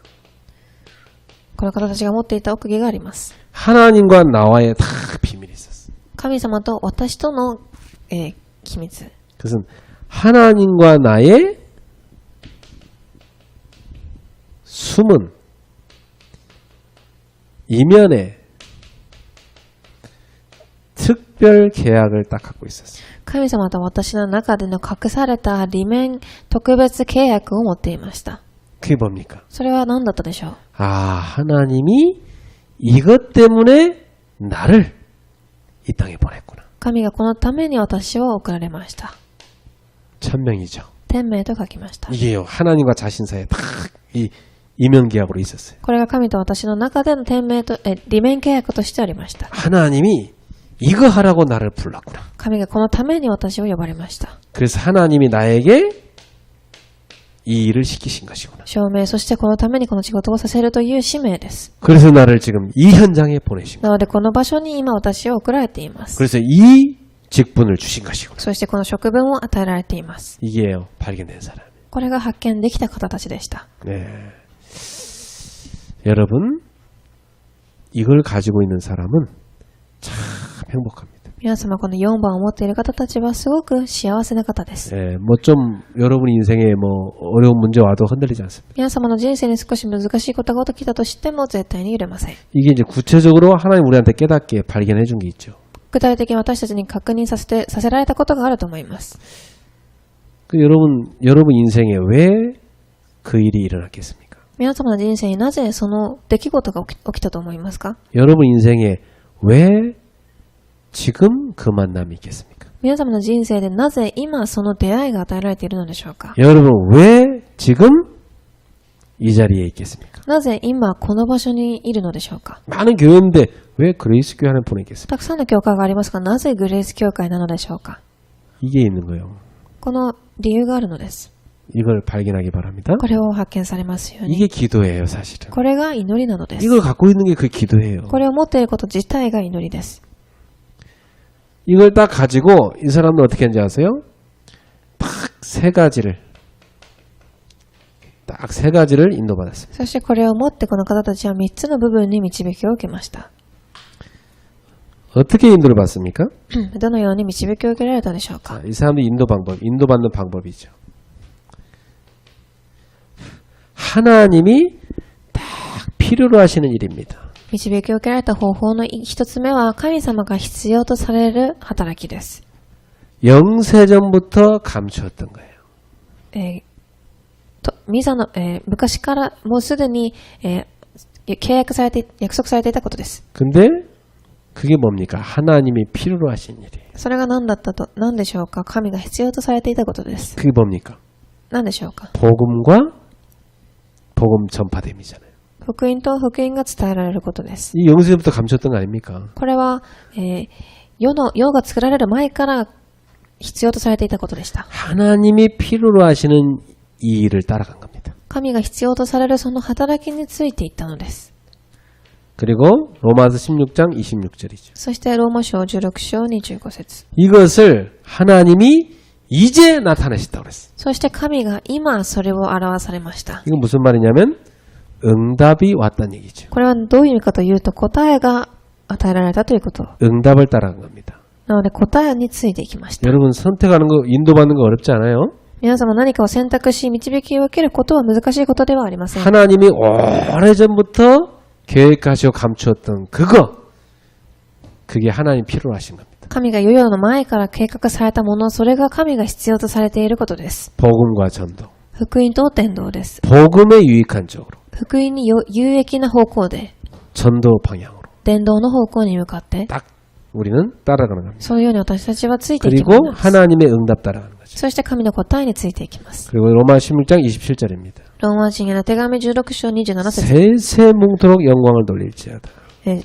この方たちが持っていた奥義があります。 하나님과 나와의 다 비밀이 있었어요. 神様と私との、秘密。 그것은 하나님과 나의 숨은 이면에 특별 계약을 딱 갖고 있었어요. 神様と私の中での隠された裏面特別契約を持っていました。 그게 뭡니까? それは何だったでしょう？ 아, 하나님이 이것 때문에 나를 이 땅에 보냈구나. 神がこのために私を送られました。 천명이죠. 天命と書きました。 이게요, 하나님과 자신 사이에 딱 이 이면 계약으로 있었어요. これが神と私の中での天命と、裏面契約としてありました。 하나님이 이거 하라고 나를 불렀구나. 神がこのために私を呼ばれました。 그래서 하나님이 나에게 이 일을 시키신 것이구나. 証明、そしてこのためにこの仕事をさせるという使命です。 그래서 나를 지금 이 현장에 보내신 거예요. なのでこの場所に今私を送られています。 그래서 이 직분을 주신 것이구나. そしてこの職分を与えられています。 이게요, 발견된 사람. これが発見できた方たちでした。 네. 여러분, 이걸 가지고 있는 사람은 참 행복합니다. 皆様この4番を持っている方たちはすごく幸せな方です。 예, 뭐 좀 여러분 인생에 뭐 어려운 문제 와도 흔들리지 않습니다. 皆様の人生に少し難しいことが起きたとしても絶対に揺れません。 이게 이제 구체적으로 하나님 우리한테 깨닫게 발견해 준 게 있죠. 具体的に私たちに確認させられたことがあると思います。 그 여러분 인생에 왜 그 일이 일어났겠습니까? 皆様の人生になぜその出来事が起きたと思いますか？ 여러분 인생에 왜 지금 그 만남이 있겠습니까? 皆様の人生でなぜ今その出会いが与えられているのでしょうか。 여러분 왜 지금 이 자리에 있겠습니까? なぜ今この場所にいるのでしょうか。 많은 교회인데 왜 그레이스 교회 안에 보내겠습니까? たくさんの教会がありますが、なぜグレース教会なのでしょうか。 이게 있는 거예요. この理由があるのです。 이걸 발견하기 바랍니다. これを発見されますように。 이게 기도예요, 사실은. これが祈りなのです。 이걸 갖고 있는 게 그 기도예요. これを持っていること自体が祈りです。 이걸 딱 가지고 이 사람은 어떻게 하는지 아세요? 딱 세 가지를 인도받았습니다. そしてこれを持ってこの方たちは3つの部分に導きを受けました。 어떻게 인도를 받습니까? どのように導きを受けられたでしょうか。 이 사람들 인도받는 방법이죠. 하나님이 딱 필요로 하시는 일입니다. 導きを受けられた方法の一つ目は、神様が必要とされる働きです。 영세전부터 감추었던 거예요. 昔からもうすでに、約束されていたことです。 근데 그게 뭡니까? 하나님이 필요로 하신 일이에요. それが何でしょうか。神が必要とされていたことです。 그게 뭡니까? 何でしょうか。 복음과 복음 전파됨이잖아요. 福音と福音が伝えられることです。 이 영세전부터 감추었던 거 아닙니까? これは、世が作られる前から必要とされていたことでした。 하나님이 필요로 하시는 이 일을 따라간 겁니다. 神が必要とされるその働きについていったのです。 그리고 로마서 16장 26절이죠. そしてローマ書16章25節。 이것을 하나님이 이제 나타내셨다고 그랬어요. そして神が今それを表されました。 이건 무슨 말이냐면 응답이 왔다는 얘기죠. これはどういう意味かというと、答えが与えられたということ。 응답을 따라간 겁니다. なので答えについていきました。 여러분 선택하는 거 인도받는 거 어렵지 않아요? 皆様何かを選択し導きを受けることは難しいことではありません。 하나님이 오래전부터 계획하시고 감추었던 그게 하나님 필요로 하신 겁니다. 神が世々の前から計画されたもの、それが神が必要とされていることです。 복음과 전도. 福音と伝道です。 복음에 유익한 쪽으로. 福音に有益な方向で、 전도 방향으로. 伝道の方向に向かって、 딱 우리는 따라가는 겁니다. そういうように私たちはついていき 그리고 ます。 하나님의 응답 따라가는 거죠. そして神の答えについていきます。 그리고 로마 16장 27절입니다. ローマ人への手紙16章27節。 세세뭉토록 영광을 돌릴지어다. 栄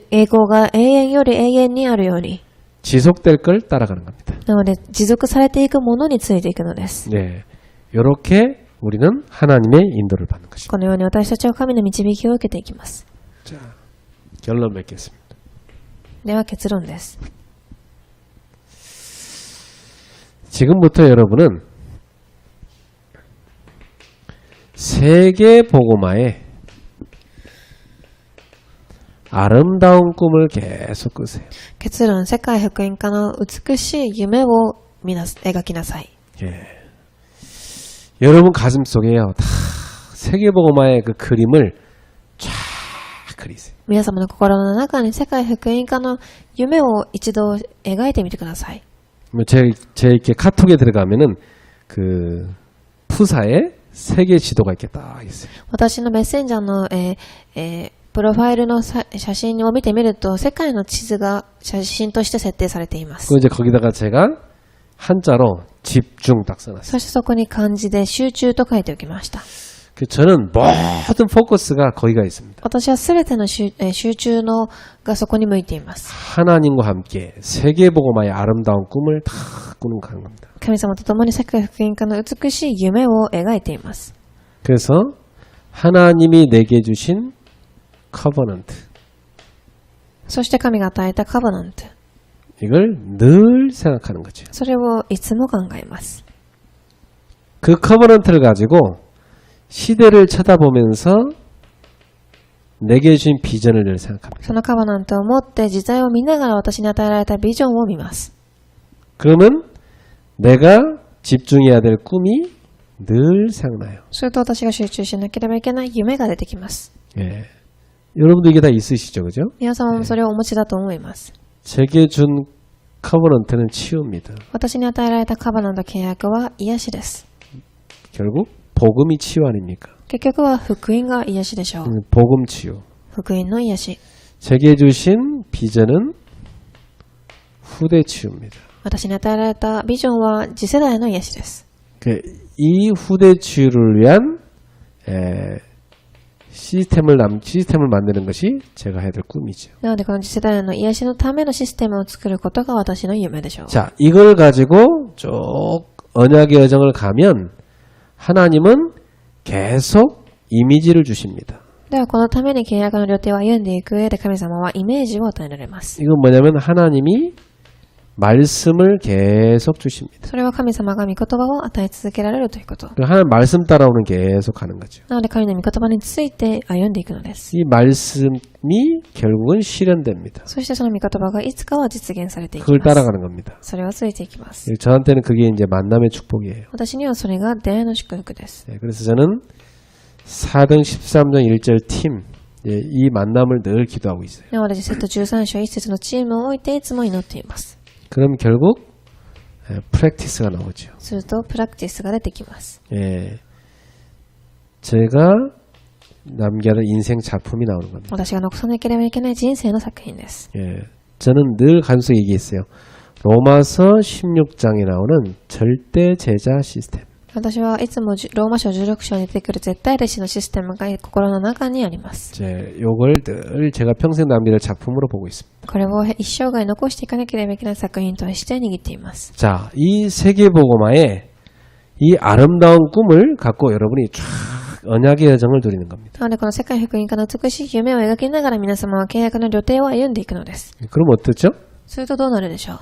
光が永遠より永遠にあるように。 지속될 걸 따라가는 겁니다. なので、持続されていくものについていくのです。 네, 이렇게 우리는 하나님의 인도를 받는 것입니다. このように私たちは神の導きを受けていきます。 자, 결론 맺겠습니다. では結論です。 지금부터 여러분은 세계 복음화에 아름다운 꿈을 계속 꾸세요. 結論、世界福音化の美しい夢を描きなさい。 예. 여러분 가슴 속에요. 다 세계 복음화의 그 그림을 쫙 그리세요. 皆様の心の中に世界福音化の夢を一度描いてみてください。 제 이렇게 카톡에 들어가면은 그 푸사에 세계 지도가 이렇게 딱 있어요. 私のメッセンジャーの、プロファイルの写真を見てみると、世界の地図が写真として設定されています。 그 이제 거기다가 제가 한자로 집중 딱 써놨어요. そしてそこに漢字で集中と書いておきました。 그 저는 모든 포커스가 거기가 있습니다. 私はすべての集中がそこに向いています。 하나님과 함께 세계 복음화의 아름다운 꿈을 다 꾸는 가는 겁니다. 神様と共に世界福音化の美しい夢を描いています。 그래서 하나님이 내게 주신 커버넌트 そして神が与えたカバナント。 이걸 늘 생각하는 거죠. それをいつも考えます。 그 커버넌트를 가지고 시대를 쳐다보면서 내게 주신 비전을 늘 생각합니다. そのカバナントを持って時代を見ながら私に与えられたビジョンを見ます。 그러면 내가 집중해야 될 꿈이 늘 생각나요. すると私が集中しなければいけない夢が出てきます。 예. 여러분도 이게 다 있으시죠, 그죠? 皆様もそれをお持ちだと思います。 제게 준 커버넌트는 치유입니다. 私に与えられたカバナント契約は癒しです。 결국 복음이 치유 아닙니까? 結局は福音が癒しでしょう。 복음 치유. 福音の癒し。 제게 주신 비전은 후대 치유입니다. 私に与えられたビジョンは次世代の癒しです。 이 후대 치유를 위한 시스템을 만드는 것이 제가 해야 될 꿈이죠. なのでこの次世代の癒しのためのシステムを作ることが私の夢でしょう。 자, 이걸 가지고 쭉 언약의 여정을 가면 하나님은 계속 이미지를 주십니다. ではこのために契約の旅程を歩んでいく上で神様はイメージを与えられます。 이건 뭐냐면 하나님이 말씀을 계속 주십니다. それは神様が御言葉を与え続けられるということ。 하나님 말씀 따라오는 계속 가는 거죠. なので神の御言葉について歩んでいくのです。 이 말씀이 결국은 실현됩니다. そしてその御言葉がいつかは実現されていき 그걸 ます。 따라가는 겁니다. それをついていきます。 저한테는 그게 이제 만남의 축복이에요. 私にはそれが出会いの祝福です。 그래서 저는 4등 13장 1절 팀, 이 만남을 늘 기도하고 있어요. なのでセット13章1節のチームを置いていつも祈っています。 그럼 결국 프랙티스가 나오죠. するとプラクティスが出てきます。 제가 남겨야 할 인생 작품이 나오는 겁니다. 私が残さなければいけない人生の作品です。 저는 늘 가슴속에 얘기했어요. 로마서 16장에 나오는 절대 제자 시스템. 私はいつもローマ書16章に出てくる絶対弟子のシステムが心の中にあります。 요걸 늘 제가 평생 남길 작품으로 보고 있습니다. これを一生涯残していかなければいけない作品として握っています。 자, 이 세계복음화에 이 아름다운 꿈을 갖고 여러분이 쫙 언약의 여정을 누리는 겁니다. なのでこの世界福音化の美しい夢を描きながら皆様は契約の旅程を歩んでいくのです。 그럼 어떻죠? するとどうなるでしょう。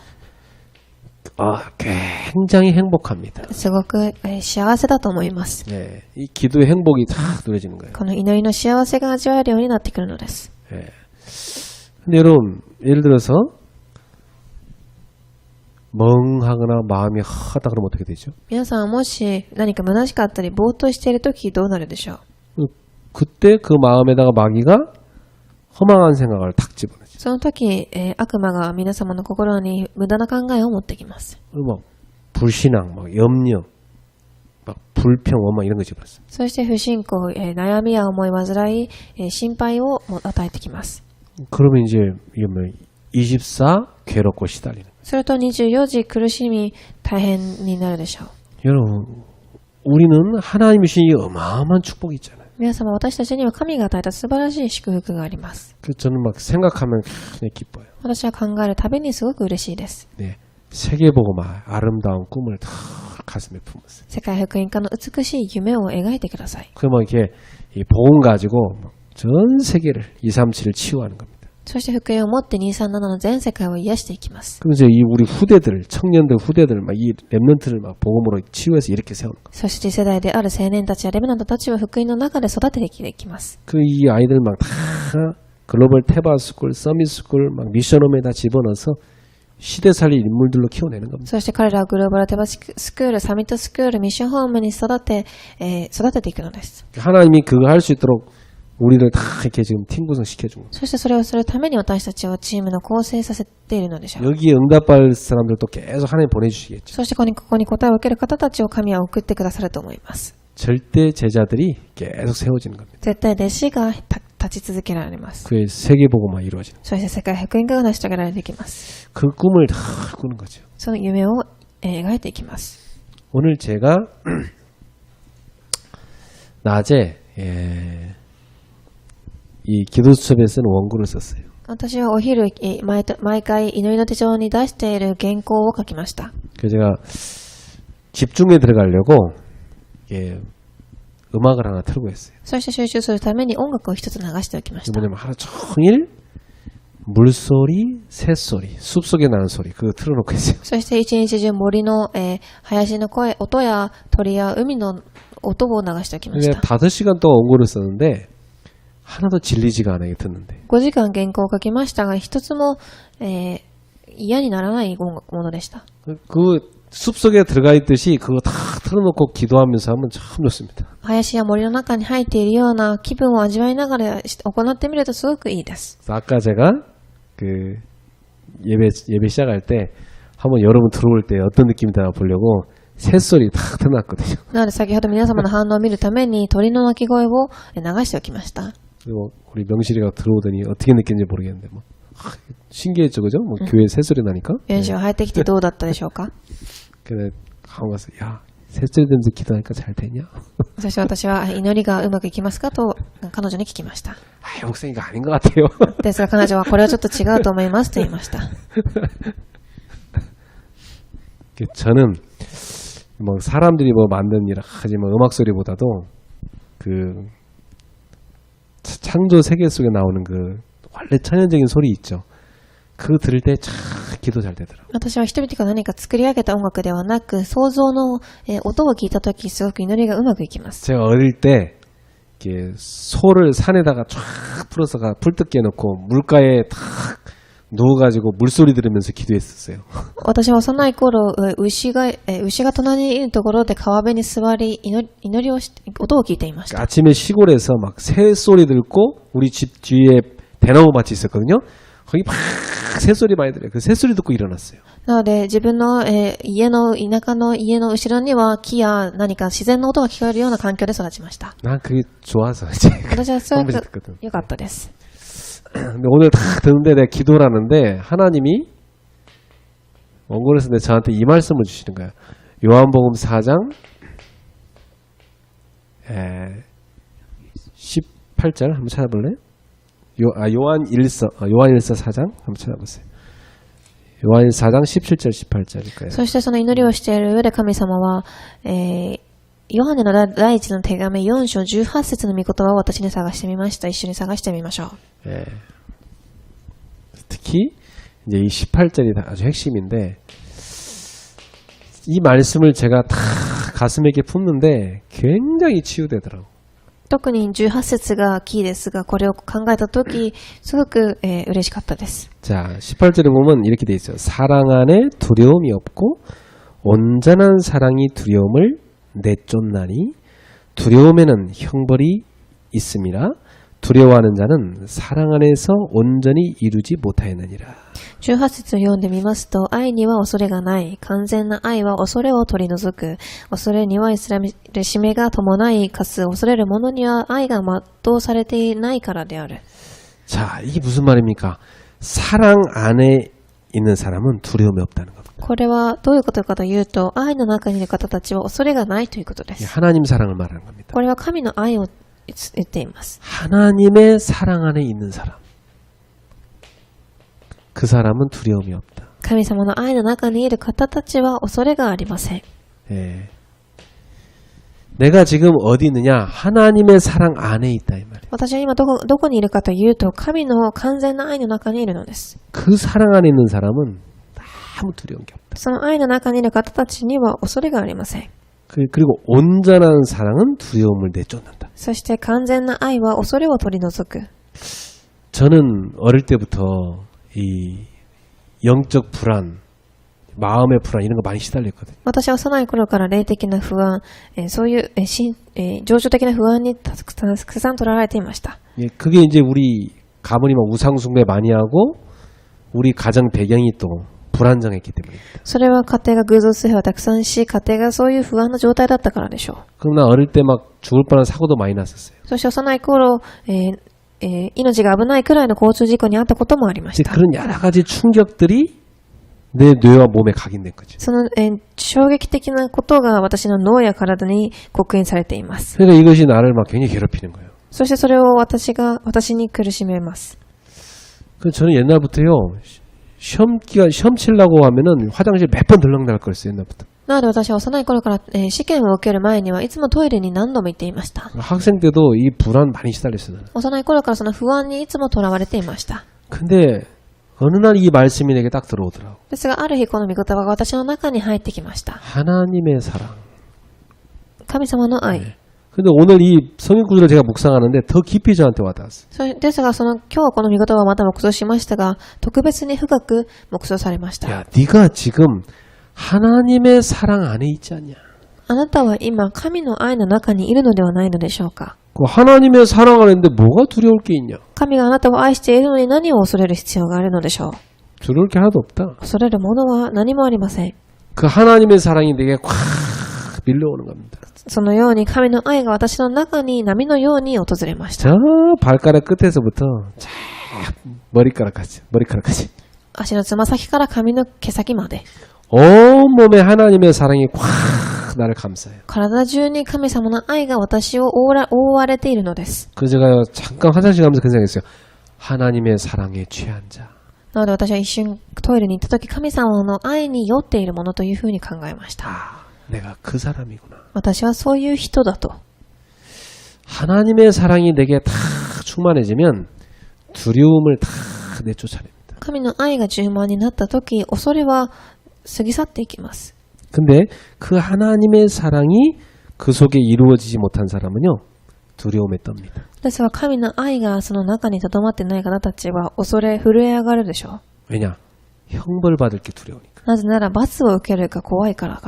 굉장히 행복합니다. すごく幸せだと思います。 이 기도의 행복이 다 누려지는 거예요. この祈りの幸せが味わえるようになってくるのです。 근데 여러분, 예를 들어서 멍하거나 마음이 하다 그러면 어떻게 되죠? 皆さんはもし何か虚しかったりぼーっとしているときどうなるでしょう。 그때 그 마음에다가 마귀가 허망한 생각을 탁 집어넣죠. その時、悪魔が皆様の心に無駄な考えを持ってきます。 막 불신앙, 막 염려, 막 불평, 원망 이런 거 집어넣어요. そして不信仰、悩みや思い煩い、心配を与えてきます。 그러면 이제 이게 뭐 24 괴롭고 시달리는 거예요. すると24時苦しみ大変になるでしょう。 여러분, 우리는 하나님이 주신 이 어마어마한 축복이 있잖아요. 皆様、私たちには神が与えた素晴らしい祝福があります。 그 저는 막 생각하면 굉장히 기뻐요. 私は考えるたびにすごく嬉しいです。 네, 세계복음화 아름다운 꿈을 다 가슴에 품었어요. 世界福音化の美しい夢を描いてください。 그러면 이렇게 이 복음 가지고 전 세계를 237을 치유하는 겁니다. そして福音を持って237の全世界を癒していきます。 그럼 이제 이 우리 후대들, 청년들, 후대들 막 이 랩런트를 막 복음으로 치유해서 이렇게 세우는 거예요. そして次世代である青年たちやレベナントたちを福音の中で育てていきます。 그 이 아이들 막 다 글로벌 테바스쿨, 서밋스쿨, 막 미션홈에 다 집어넣어서 시대 살릴 인물들로 키워내는 겁니다. そして彼らはグローバルテバスクール、サミットスクール、ミッションホームに育てていくのです。 하나님이 그거 할 수 있도록 우리를 다 이렇게 지금 팀 구성시켜준 거예요. そしてそれをするために私たちをチームの構成させているのでしょう。 여기에 응답받을 사람들도 계속 하나님 보내주시겠죠. そしてここに答えを受ける方たちを神は送ってくださると思います。 절대 제자들이 계속 세워지는 겁니다. 絶対弟子が立ち続けられます。 그의 세계복음화 이루어지는 거예요. そして世界福音化が成し遂げられていきます。 그 꿈을 다 꾸는 거죠. その夢を描いていきます。 오늘 제가 낮에 이 기도 수첩에 쓰는 원고를 썼어요. 私はお昼毎回祈りの手帳に出している原稿を書きました。 그래서 제가 집중에 들어가려고 음악을 하나 틀고 했어요. そして集中するために音楽を一つ流しておきました。 뭐냐면 하루 종일 물소리, 새소리, 숲속에 나는 소리 그거 틀어놓고 했어요. そして一日中森の、林の声、音や鳥や海の音を流しておきました。 5시간 동안 원고를 썼는데 하나도 질리지가 않아요. 듣는데. 5時間原稿を書きましたが一つも、嫌にならないものでした。 그 숲속에 들어가 있듯이 그거 다 틀어놓고 기도하면서 하면 참 좋습니다. 林や森の中に入っているような気分を味わいながら行ってみるとすごくいいです。 아까 제가 그 예배 시작할 때 한번 여러분 들어올 때 어떤 느낌이다 보려고 새소리 다 틀어놨거든요. なので先ほど皆様の反応を見るために鳥の鳴き声を流しておきました。 그리고 우리 명실이가 들어오더니 어떻게 느꼈는지 모르겠는데 뭐 신기했죠, 그죠? 뭐 교회 새소리 나니까. 4時は入ってきてどうだったでしょうか 그래 가고 가서 야 새소리 들으면서 기도하니까 잘 되냐? そして私は祈りがうまくいきますかと彼女に聞きました。 아, 목사님가 아닌 것 같아요. ですが彼女はこれはちょっと違うと思いますと言いました。 저는 뭐 사람들이 뭐 만든 일 하지 뭐 음악 소리보다도 그 창조 세계 속에 나오는 그 원래 천연적인 소리 있죠. 그거 들을 때 참 기도 잘 되더라고요. 私は人々が何か作り上げた音楽ではなく、創造の音を聞いたとき、すごく祈りがうまくいきます。 제가 어릴 때 이렇게 소를 산에다가 쫙 풀어서가 풀뜯게 놓고 물가에 탁 누워가지고 물소리 들으면서 기도했었어요. 私は幼い頃、牛が隣にいるところで川辺に座り、祈りをし、音を聞いていました。 아침에 시골에서 막 새소리 듣고 우리 집 뒤에 대나무 밭이 있었거든요. 거기 막 새소리 많이 들어요. 그 새소리 듣고 일어났어요. なので、自分の、田舎の家の後ろには木や何か自然の音が聞こえるような環境で育ちました。 난 그게 좋아서 이제 私はそういう 듣거든. 良かったです。 근데 오늘 다 듣는데 내가 기도를 하는데 하나님이 원고에서 저한테 이 말씀을 주시는 거예요. 요한복음 4장 18절 한번 찾아볼래요? 요한일서 4장 한번 찾아보세요. 요한 4장 17절 18절일 거예요. そしてその祈りをしている上で神様は、ヨハネの第一の手紙4章18節の御言葉を私に探してみました。一緒に探してみましょう。 특히 이제 이 18절이 아주 핵심인데 이 말씀을 제가 다 가슴에 이렇게 품는데 굉장히 치유되더라고. 特に18節がキーですが、これを考えたとき、すごく、嬉しかったです。 자, 18절에 보면 이렇게 돼 있어요. 사랑 안에 두려움이 없고 온전한 사랑이 두려움을 내쫓나니 두려움에는 형벌이 있음이라 두려워하는 자는 사랑 안에서 온전히 이루지 못하였느니라. 18節を読んでみますと、愛には恐れがない。完全な愛は恐れを取り除く。恐れには戒めが伴い、かつ恐れる者には愛が全うされていないからである。 자, 이게 무슨 말입니까? 사랑 안에 있는 사람은 두려움이 없다는 겁니다. これはどういうことかというと、愛の中にいる方たちは恐れがないということです。 하나님 사랑을 말하는 겁니다. これは神の愛を言っています。 하나님의 사랑 안에 있는 사람. 그 사람은 두려움이 없다. 神様の愛の中にいる方たちは恐れがありません。 예. 내가 지금 어디 있느냐? 하나님의 사랑 안에 있다 이 말이에요. 私は今どこにいるかというと、神の完全な愛の中にいるのです。 그 사랑 안에 있는 사람은 아무 두려운 게 없다. その愛の中にいる方たちには恐れがありません。 그리고 온전한 사랑은 두려움을 내쫓는다. そして完全な愛は恐れを取り除く。 저는 어릴 때부터 이 영적 불안, 마음의 불안 이런 거 많이 시달렸거든요. 私は幼い頃から霊的な不安、そういう、情緒的な不安にたくさん取られていました。 예, 그게 이제 우리 가문이 막 우상숭배 많이 하고 우리 가정 배경이 또 불안정했기 때문입니다. それは家庭が偶像崇拝をたくさんし、家庭がそういう不安な状態だったからでしょう。 그럼 나 어릴 때 막 죽을 뻔한 사고도 많이 났었어요. そして幼い頃、命が危ないくらいの交通事故に遭ったこともありまし 이제 た。 그런 여러 가지 충격들이 내 뇌와 몸에 각인된 거죠. その、衝撃的なことが私の脳や体に刻印されています。 그러니까 이것이 나를 막 굉장히 괴롭히는 거예요. そしてそれを私に苦しめます。 그래서 저는 옛날부터요. 시험 치려고 하면은 화장실 몇 번 들락날락 거렸어요. 옛날부터. なので私は幼い頃から、試験を受ける前にはいつもトイレに何度も行っていました。 학생 때도 이 불안 많이 시달렸어요. 幼い頃からその不安にいつもとらわれていました。 근데 어느 날 이 말씀이 내게 딱 들어오더라고. ですがある日この御言葉が私の中に入ってきました。 하나님의 사랑. 神様の愛。 근데 오늘 이 성경 구절을 제가 묵상하는데 더 깊이 저한테 와닿았어요. ですが今日はこの御言葉をまた黙想しましたが、特別に深く黙想されました。 야, 네가 지금 하나님의 사랑 안에 있지 않냐? あなたは今神の愛の中にいるのではないのでしょうか。 그 하나님의 사랑 안에 있는데 뭐가 두려울 게 있냐? 神があなたを愛しているのに何を恐れる必要があるのでしょう。 두려울 게 하나도 없다. 恐れるものは何もありません。 그 하나님의 사랑이 내게 확 밀려오는 겁니다. そのように神の愛が私の中に波のように訪れました。 저 발가락 끝에서부터 머리카락까지. 足のつま先から髪の毛先まで 온몸에 하나님의 사랑이 꽉 나를 감싸요. 体中に神様の愛が私を覆われているのです。 그래서 제가 잠깐 화장실 가면서 그 생각했어요. 하나님의 사랑에 취한 자. なので私は一瞬トイレに行った時、神様の愛に酔っているものというふうに考えました。 내가 그 사람이구나. 私はそういう人だと。 하나님의 사랑이 내게 다 충만해지면 두려움을 다 내쫓아냅니다. 神の愛が充満になった時、恐れは過ぎ去っていきます。 근데 그 하나님의 사랑이 그 속에 이루어지지 못한 사람은요. 두려움에 떱니다. ですが神の愛がその中にとどまってない方たちは恐れ震え上がるでしょう。 왜냐? 형벌받을 게 두려우니까. なぜなら罰を受けるか怖いから。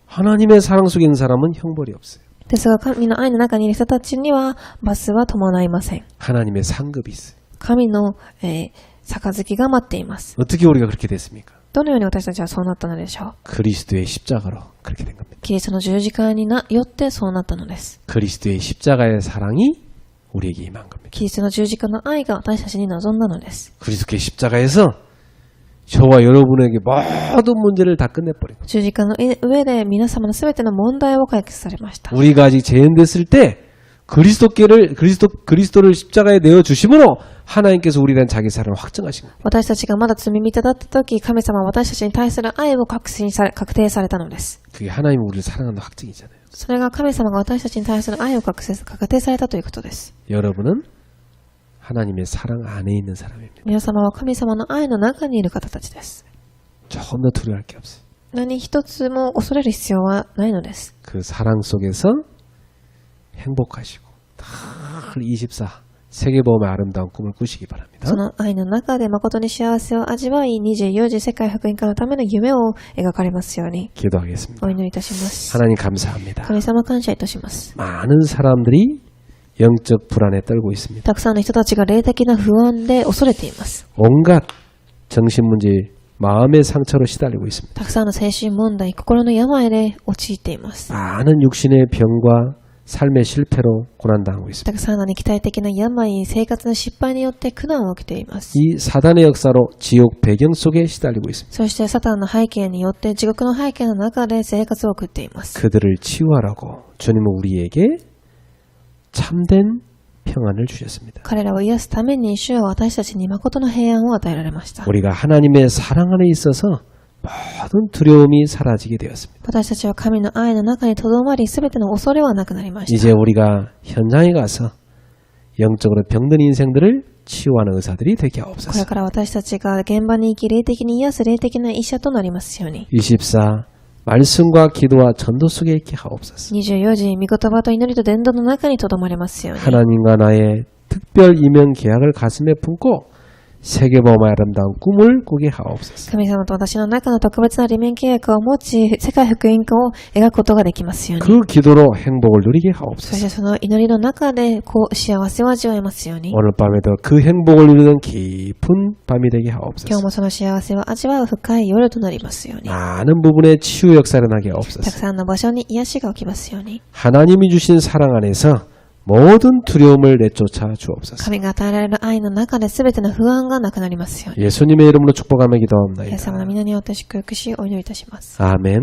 하나님의 사랑 속에 있는 사람은 형벌이 없어요. ですが神の愛の中にいる人たちには罰は伴いません。 하나님의 상급이 있어요. 神の、杯が待っています。 어떻게 우리가 그렇게 됐습니까? どのように私たちはそうなったのでしょう。 그리스도의 십자가로 그렇게 된 겁니다. キリストの十字架によってそうなったのです。 그리스도의 십자가의 사랑이 우리에게 임한 겁니다. キリストの十字架の愛が私たちに臨んだのです。 그리스도의 십자가에서 저와 여러분에게 모든 문제를 다 끝내버린 겁니다. 十字架の上で皆様のすべての問題を解決されました。 우리가 아직 죄인됐을 때 그리스도를 십자가에 내어 주심으로 하나님께서 우리에 대한 자기 사랑을 확증하신 겁니다. 私たちがまだ罪人だった時、神様は私たちに対する愛を確定されたのです。 그게 하나님이 우리를 사랑하는 확증이잖아요. それが神様が私たちに対する愛を確定されたということです。 여러분은 하나님의 사랑 안에 있는 사람입니다. 皆様は神様の愛の中にいる方たちです。 조금 더 두려워할 게 없어요. 何一つも恐れる必要はないのです。 그 사랑 속에서 행복하시고 늘 24 세계보험의 아름다운 꿈을 꾸시기 바랍니다. その愛の中で誠に幸せを味わい、24時世界福音化のための夢を描かれますように 기도하겠습니다. お祈りいたします。 하나님 감사합니다. 神様感謝いたします。 많은 사람들이 영적 불안에 떨고 있습니다. たくさんの人たちが霊的な不安で恐れています。 온갖 정신 문제, 마음의 상처로 시달리고 있습니다. たくさんの精神問題、心の病で陥っています。 많은 육신의 병과 삶의 실패로 고난당하고 있습니다. たくさんの肉体的な病、生活の失敗によって苦難を受けています。 이 사단의 역사로 지옥 배경 속에 시달리고 있습니다. そしてサタンの背景によって地獄の背景の中で生活を送っています。 그들을 치유하라고 주님은 우리에게 참된 평안을 주셨습니다. 彼らを癒すために主は私たちに誠の平安を与えられました。 우리가 하나님의 사랑 안에 있어서 모든 두려움이 사라지게 되었습니다. 私たちは神の愛の中にとどまり、すべての恐れはなくなりました。 이제 우리가 현장에 가서 영적으로 병든 인생들을 치유하는 의사들이 되게 これ 하옵소서. から私たちが現場に行き、霊的に癒す霊的な医者となりますように。 24 말씀과 기도와 전도 속에 있게 하옵소서. 24時、御言葉と祈りと伝道の中にとどまりますように。 하나님과 나의 특별 이명 계약을 가슴에 품고 세계보험의 아름다운 꿈을 꾸게 하옵소서. 神様と私の中の特別な利免契約を持ち、世界福音化を描くことができますように。 그 기도로 행복을 누리게 そ 하옵소서. してその祈りの中で幸せを味わえますように。 오늘 밤에도 그 행복을 누리는 깊은 밤이 되게 今日 하옵소서. もその幸せを味わう深い夜となりますように。 많은 부분에 치유 역사를 나게 たく 하옵소서. さんの場所に癒しが起きますように。 하나님이 주신 사랑 안에서 모든 두려움을 내쫓아 주옵소서. 神が与えられる愛の中で全ての不安がなくなりますように。 예수님의 이름으로 축복하며 イエス様の 기도합니다. 皆によって祝福しお祈りいたします。 아멘.